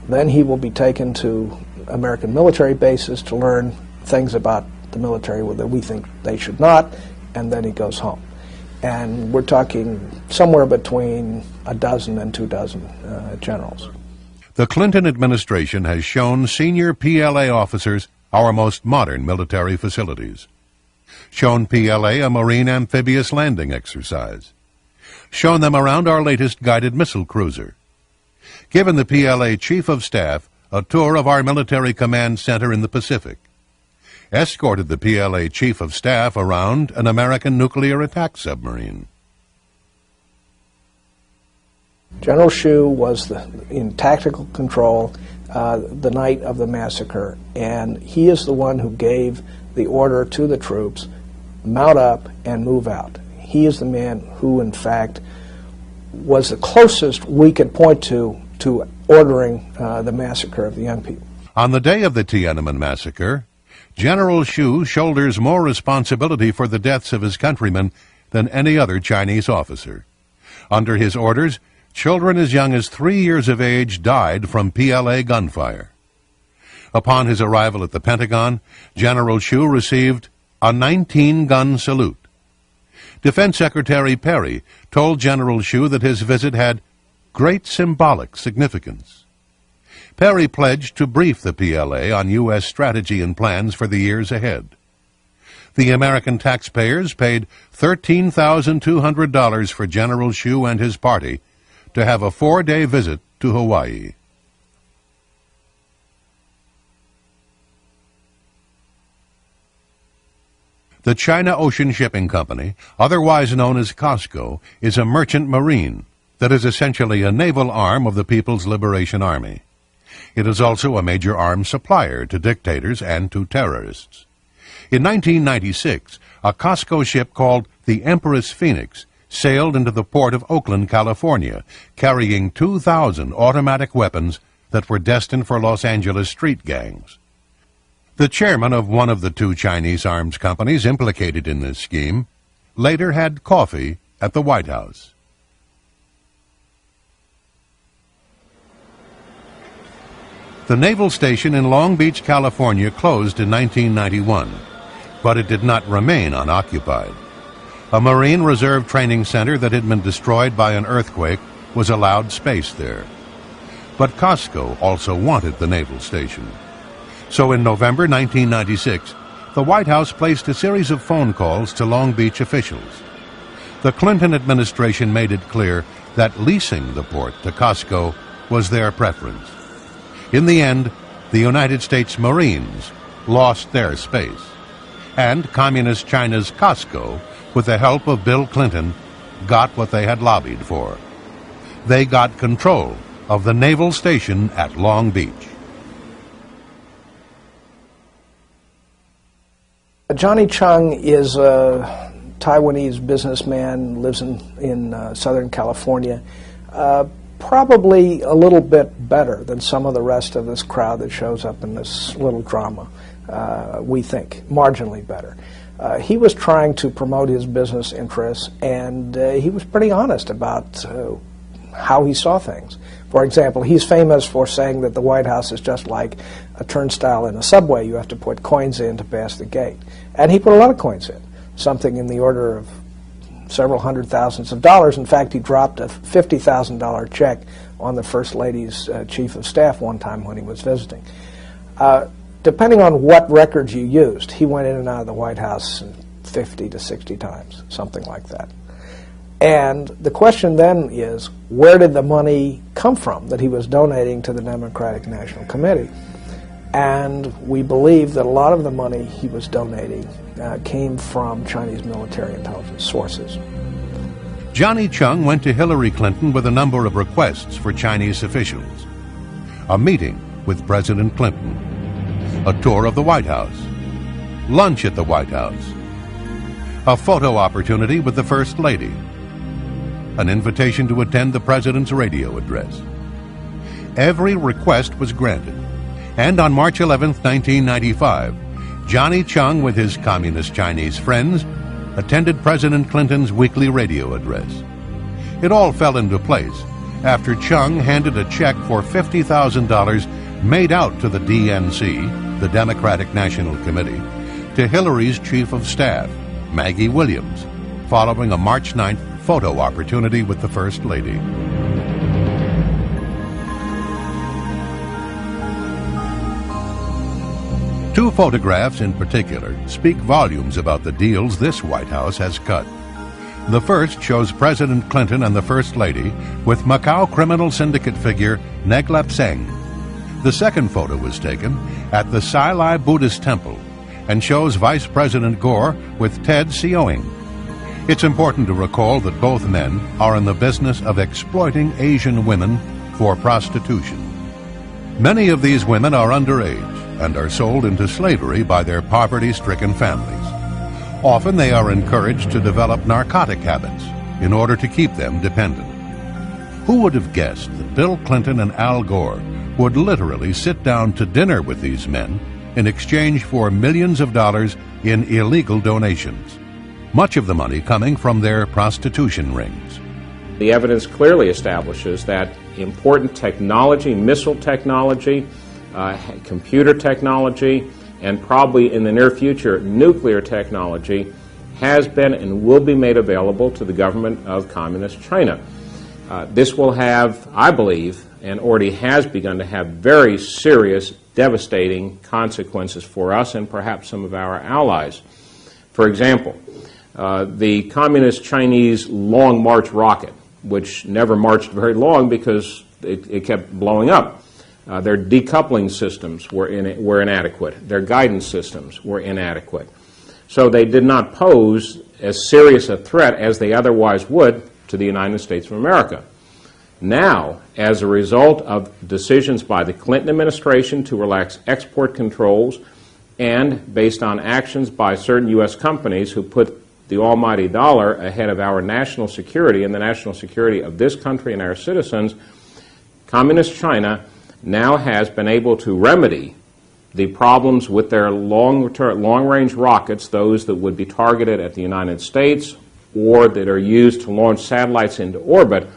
Then he will be taken to American military bases to learn things about the military that we think they should not, and then he goes home. And we're talking somewhere between a dozen and 24 generals. The Clinton administration has shown senior PLA officers our most modern military facilities, shown PLA a Marine amphibious landing exercise, shown them around our latest guided missile cruiser, given the PLA Chief of Staff a tour of our military command center in the Pacific, escorted the PLA Chief of Staff around an American nuclear attack submarine. General Hsu was in tactical control the night of the massacre, and he is the one who gave the order to the troops, mount up and move out. He is the man who, in fact, was the closest we could point to ordering the massacre of the young people. On the day of the Tiananmen massacre, General Hsu shoulders more responsibility for the deaths of his countrymen than any other Chinese officer. Under his orders, children as young as 3 years of age died from PLA gunfire. Upon his arrival at the Pentagon, General Hsu received a 19-gun salute. Defense Secretary Perry told General Hsu that his visit had great symbolic significance. Perry pledged to brief the PLA on U.S. strategy and plans for the years ahead. The American taxpayers paid $13,200 for General Hsu and his party to have a 4-day visit to Hawaii. The China Ocean Shipping Company, otherwise known as COSCO, is a merchant marine that is essentially a naval arm of the People's Liberation Army. It is also a major arms supplier to dictators and to terrorists. In 1996, a COSCO ship called the Empress Phoenix sailed into the port of Oakland, California, carrying 2,000 automatic weapons that were destined for Los Angeles street gangs. The chairman of one of the 2 Chinese arms companies implicated in this scheme later had coffee at the White House. The naval station in Long Beach, California closed in 1991, but it did not remain unoccupied. A Marine Reserve training center that had been destroyed by an earthquake was allowed space there. But Costco also wanted the naval station. So in November 1996, the White House placed a series of phone calls to Long Beach officials. The Clinton administration made it clear that leasing the port to Costco was their preference. In the end, the United States Marines lost their space, and Communist China's Costco, with the help of Bill Clinton, got what they had lobbied for. They got control of the naval station at Long Beach. Johnny Chung is a Taiwanese businessman, lives in Southern California. Probably a little bit better than some of the rest of this crowd that shows up in this little drama, we think, marginally better. He was trying to promote his business interests, and he was pretty honest about how he saw things. For example, he's famous for saying that the White House is just like a turnstile in a subway. You have to put coins in to pass the gate. And he put a lot of coins in, something in the order of several hundred thousands of dollars. In fact, he dropped a $50,000 check on the First Lady's chief of staff one time when he was visiting. Depending on what records you used, he went in and out of the White House 50 to 60 times, something like that. And the question then is, where did the money come from that he was donating to the Democratic National Committee? And we believe that a lot of the money he was donating came from Chinese military intelligence sources. Johnny Chung went to Hillary Clinton with a number of requests for Chinese officials. A meeting with President Clinton, a tour of the White House, lunch at the White House, a photo opportunity with the First Lady, an invitation to attend the President's radio address. Every request was granted, and on March 11, 1995, Johnny Chung, with his communist Chinese friends, attended President Clinton's weekly radio address. It all fell into place after Chung handed a check for $50,000 made out to the DNC, the Democratic National Committee, to Hillary's chief of staff, Maggie Williams, following a March 9th photo opportunity with the First Lady. Two photographs in particular speak volumes about the deals this White House has cut. The first shows President Clinton and the First Lady with Macau criminal syndicate figure Neglep Seng. The second photo was taken at the Sai Lai Buddhist Temple and shows Vice President Gore with Ted Sioing. It's important to recall that both men are in the business of exploiting Asian women for prostitution. Many of these women are underage and are sold into slavery by their poverty-stricken families. Often they are encouraged to develop narcotic habits in order to keep them dependent. Who would have guessed that Bill Clinton and Al Gore would literally sit down to dinner with these men in exchange for millions of dollars in illegal donations, much of the money coming from their prostitution rings? The evidence clearly establishes that important technology, missile technology, computer technology, and probably in the near future, nuclear technology, has been and will be made available to the government of Communist China. This will have, I believe, and already has begun to have very serious, devastating consequences for us and perhaps some of our allies. For example, the Communist Chinese Long March rocket, which never marched very long because it kept blowing up. Their decoupling systems were inadequate. Their guidance systems were inadequate. So they did not pose as serious a threat as they otherwise would to the United States of America. Now, as a result of decisions by the Clinton administration to relax export controls and based on actions by certain U.S. companies who put the almighty dollar ahead of our national security and the national security of this country and our citizens, Communist China now has been able to remedy the problems with their long-range rockets, those that would be targeted at the United States or that are used to launch satellites into orbit.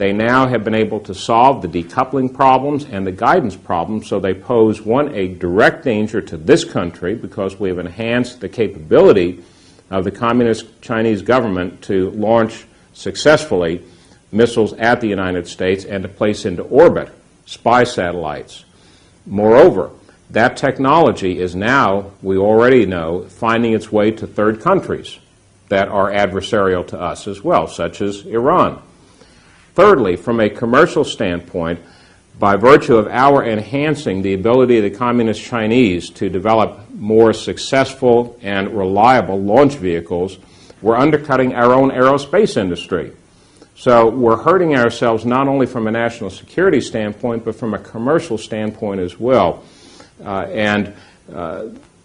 They now have been able to solve the decoupling problems and the guidance problems, so they pose, one, a direct danger to this country because we have enhanced the capability of the Communist Chinese government to launch successfully missiles at the United States and to place into orbit spy satellites. Moreover, that technology is now, we already know, finding its way to third countries that are adversarial to us as well, such as Iran. Thirdly, from a commercial standpoint, by virtue of our enhancing the ability of the Communist Chinese to develop more successful and reliable launch vehicles, we're undercutting our own aerospace industry. So we're hurting ourselves not only from a national security standpoint, but from a commercial standpoint as well.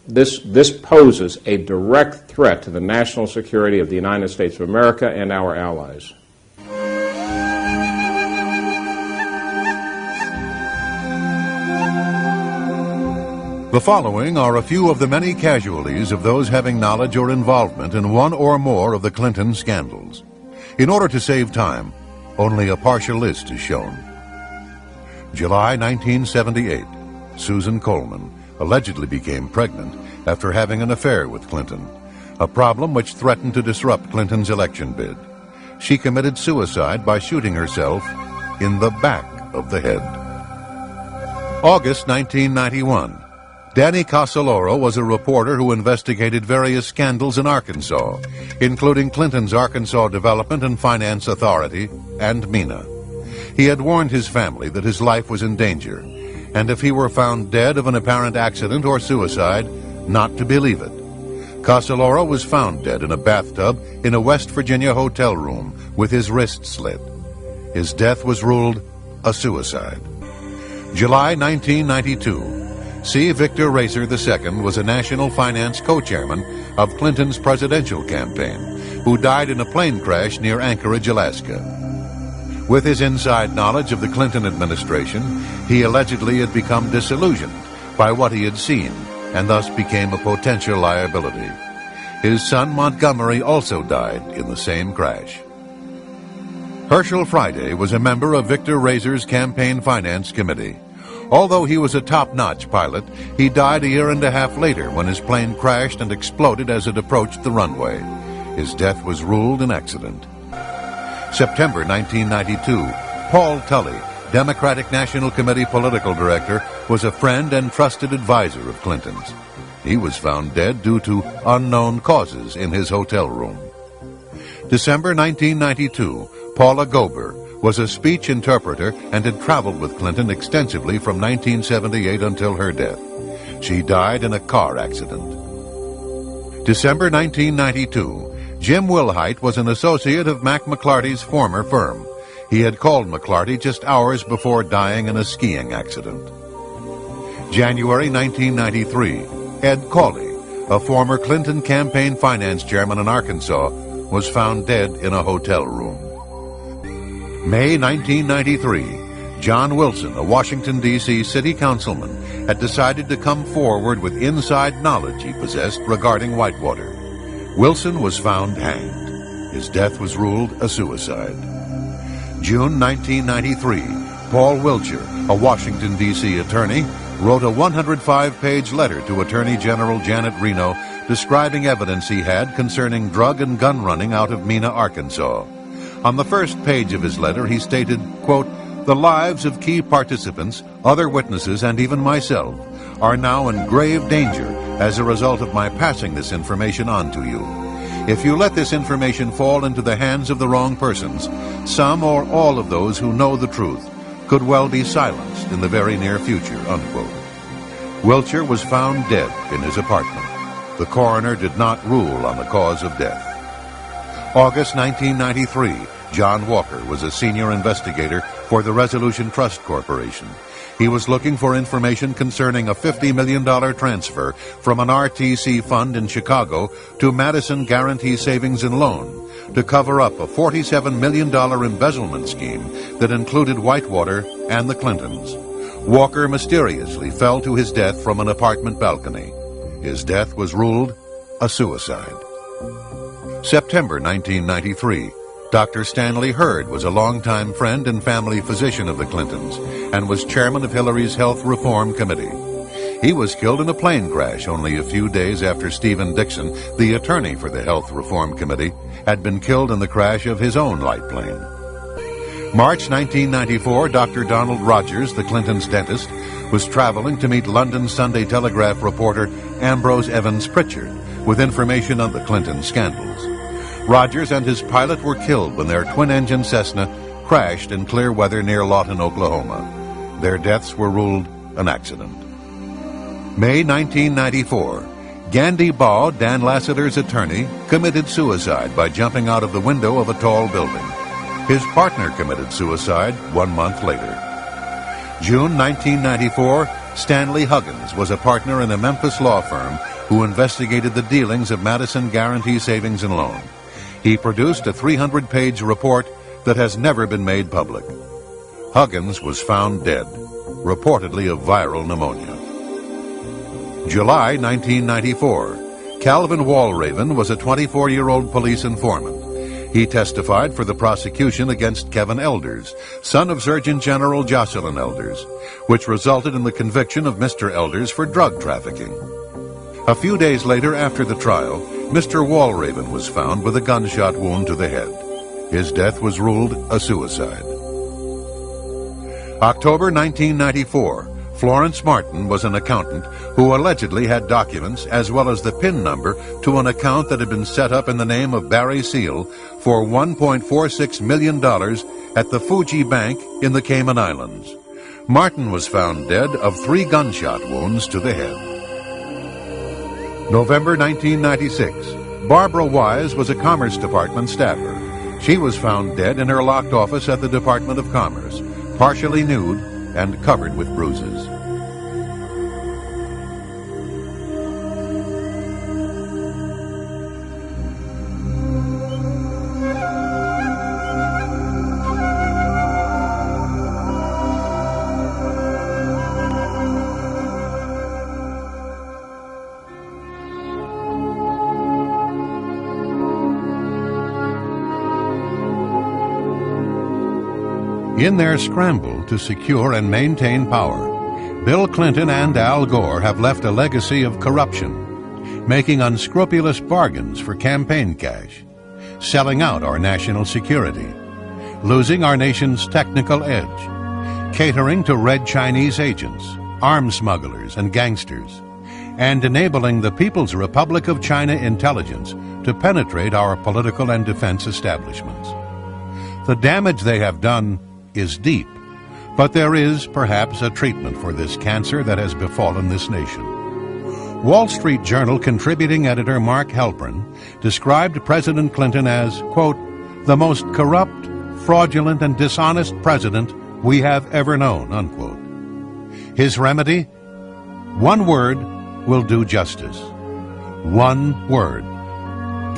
This poses a direct threat to the national security of the United States of America and our allies. The following are a few of the many casualties of those having knowledge or involvement in one or more of the Clinton scandals. In order to save time, only a partial list is shown. July 1978, Susan Coleman allegedly became pregnant after having an affair with Clinton, a problem which threatened to disrupt Clinton's election bid. She committed suicide by shooting herself in the back of the head. August 1991. Danny Casoloro was a reporter who investigated various scandals in Arkansas, including Clinton's Arkansas Development and Finance Authority and MENA. He had warned his family that his life was in danger, and if he were found dead of an apparent accident or suicide, not to believe it. Casoloro was found dead in a bathtub in a West Virginia hotel room with his wrist slit. His death was ruled a suicide. July 1992. C. Victor Racer II was a national finance co-chairman of Clinton's presidential campaign, who died in a plane crash near Anchorage, Alaska. With his inside knowledge of the Clinton administration, he allegedly had become disillusioned by what he had seen and thus became a potential liability. His son Montgomery also died in the same crash. Herschel Friday was a member of Victor Racer's campaign finance committee. Although he was a top-notch pilot, he died a year and a half later when his plane crashed and exploded as it approached the runway. His death was ruled an accident. September 1992, Paul Tully, Democratic National Committee political director, was a friend and trusted advisor of Clinton's. He was found dead due to unknown causes in his hotel room. December 1992, Paula Gober was a speech interpreter and had traveled with Clinton extensively from 1978 until her death. She died in a car accident. December 1992, Jim Wilhite was an associate of Mac McClarty's former firm. He had called McClarty just hours before dying in a skiing accident. January 1993, Ed Cawley, a former Clinton campaign finance chairman in Arkansas, was found dead in a hotel room. May 1993, John Wilson, a Washington, D.C. city councilman, had decided to come forward with inside knowledge he possessed regarding Whitewater. Wilson was found hanged. His death was ruled a suicide. June 1993, Paul Wiltshire, a Washington, D.C. attorney, wrote a 105-page letter to Attorney General Janet Reno describing evidence he had concerning drug and gun running out of Mena, Arkansas. On the first page of his letter, he stated, quote, "The lives of key participants, other witnesses, and even myself are now in grave danger as a result of my passing this information on to you. If you let this information fall into the hands of the wrong persons, some or all of those who know the truth could well be silenced in the very near future," unquote. Wiltshire was found dead in his apartment. The coroner did not rule on the cause of death. August 1993, John Walker was a senior investigator for the Resolution Trust Corporation. He was looking for information concerning a $50 million transfer from an RTC fund in Chicago to Madison Guarantee Savings and Loan to cover up a $47 million embezzlement scheme that included Whitewater and the Clintons. Walker mysteriously fell to his death from an apartment balcony. His death was ruled a suicide. September 1993, Dr. Stanley Hurd was a longtime friend and family physician of the Clintons and was chairman of Hillary's Health Reform Committee. He was killed in a plane crash only a few days after Stephen Dixon, the attorney for the Health Reform Committee, had been killed in the crash of his own light plane. March 1994, Dr. Donald Rogers, the Clintons' dentist, was traveling to meet London Sunday Telegraph reporter Ambrose Evans Pritchard with information on the Clinton scandals. Rogers and his pilot were killed when their twin-engine Cessna crashed in clear weather near Lawton, Oklahoma. Their deaths were ruled an accident. May 1994, Gandhi Baugh, Dan Lassiter's attorney, committed suicide by jumping out of the window of a tall building. His partner committed suicide 1 month later. June 1994, Stanley Huggins was a partner in a Memphis law firm who investigated the dealings of Madison Guaranty Savings and Loan. He produced a 300-page report that has never been made public. Huggins was found dead, reportedly of viral pneumonia. July 1994, Calvin Walraven was a 24-year-old police informant. He testified for the prosecution against Kevin Elders, son of Surgeon General Jocelyn Elders, which resulted in the conviction of Mr. Elders for drug trafficking. A few days later, after the trial, Mr. Walraven was found with a gunshot wound to the head. His death was ruled a suicide. October 1994, Florence Martin was an accountant who allegedly had documents as well as the PIN number to an account that had been set up in the name of Barry Seal for $1.46 million at the Fuji Bank in the Cayman Islands. Martin was found dead of 3 gunshot wounds to the head. November 1996, Barbara Wise was a Commerce Department staffer. She was found dead in her locked office at the Department of Commerce, partially nude and covered with bruises. In their scramble to secure and maintain power, Bill Clinton and Al Gore have left a legacy of corruption, making unscrupulous bargains for campaign cash, selling out our national security, losing our nation's technical edge, catering to red Chinese agents, arms smugglers, and gangsters, and enabling the People's Republic of China intelligence to penetrate our political and defense establishments. The damage they have done is deep, but there is perhaps a treatment for this cancer that has befallen this nation. Wall Street Journal contributing editor Mark Halperin described President Clinton as, quote, the most corrupt, fraudulent, and dishonest president we have ever known, unquote. His remedy? One word will do justice. One word: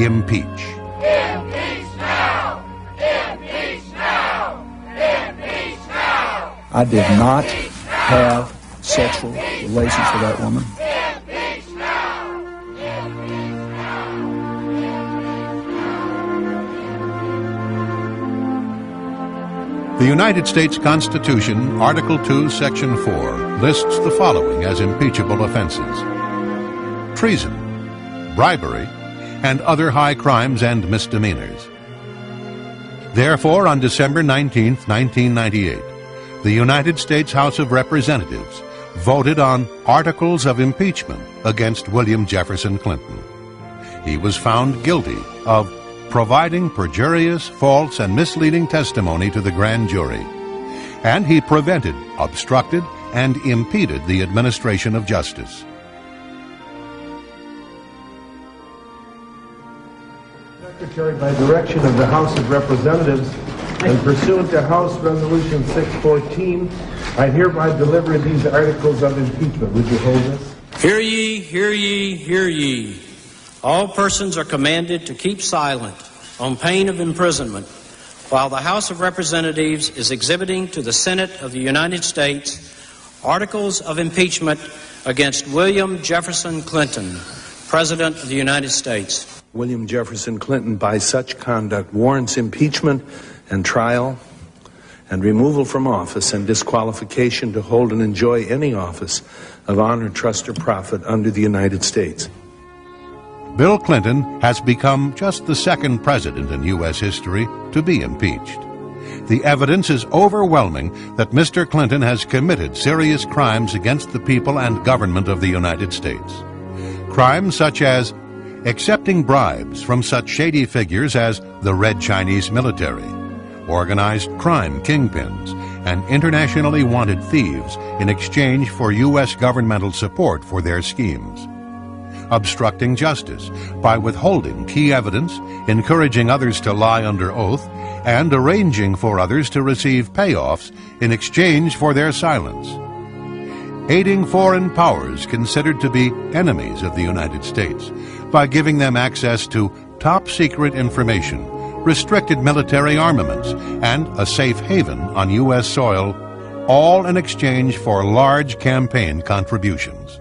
impeach. Impeach now! Impeach now! Impeach now! I did not have sexual relations with that woman. Impeach now! Impeach now! The United States Constitution, Article 2, Section 4, lists the following as impeachable offenses: treason, bribery, and other high crimes and misdemeanors. Therefore, on December 19, 1998, the United States House of Representatives voted on articles of impeachment against William Jefferson Clinton. He was found guilty of providing perjurious, false, and misleading testimony to the grand jury, and he prevented, obstructed, and impeded the administration of justice. Secretary, by direction of the House of Representatives and pursuant to House Resolution 614, I hereby deliver these articles of impeachment. Would you hold this? Hear ye, hear ye, hear ye. All persons are commanded to keep silent on pain of imprisonment while the House of Representatives is exhibiting to the Senate of the United States articles of impeachment against William Jefferson Clinton, President of the United States. William Jefferson Clinton, by such conduct, warrants impeachment and trial and removal from office and disqualification to hold and enjoy any office of honor, trust, or profit under the United States. Bill Clinton has become just the second president in U.S. history to be impeached. The evidence is overwhelming that Mr. Clinton has committed serious crimes against the people and government of the United States. Crimes such as accepting bribes from such shady figures as the Red Chinese military, organized crime kingpins, and internationally wanted thieves in exchange for U.S. governmental support for their schemes. Obstructing justice by withholding key evidence, encouraging others to lie under oath, and arranging for others to receive payoffs in exchange for their silence. Aiding foreign powers considered to be enemies of the United States by giving them access to top-secret information, restricted military armaments, and a safe haven on U.S. soil, all in exchange for large campaign contributions.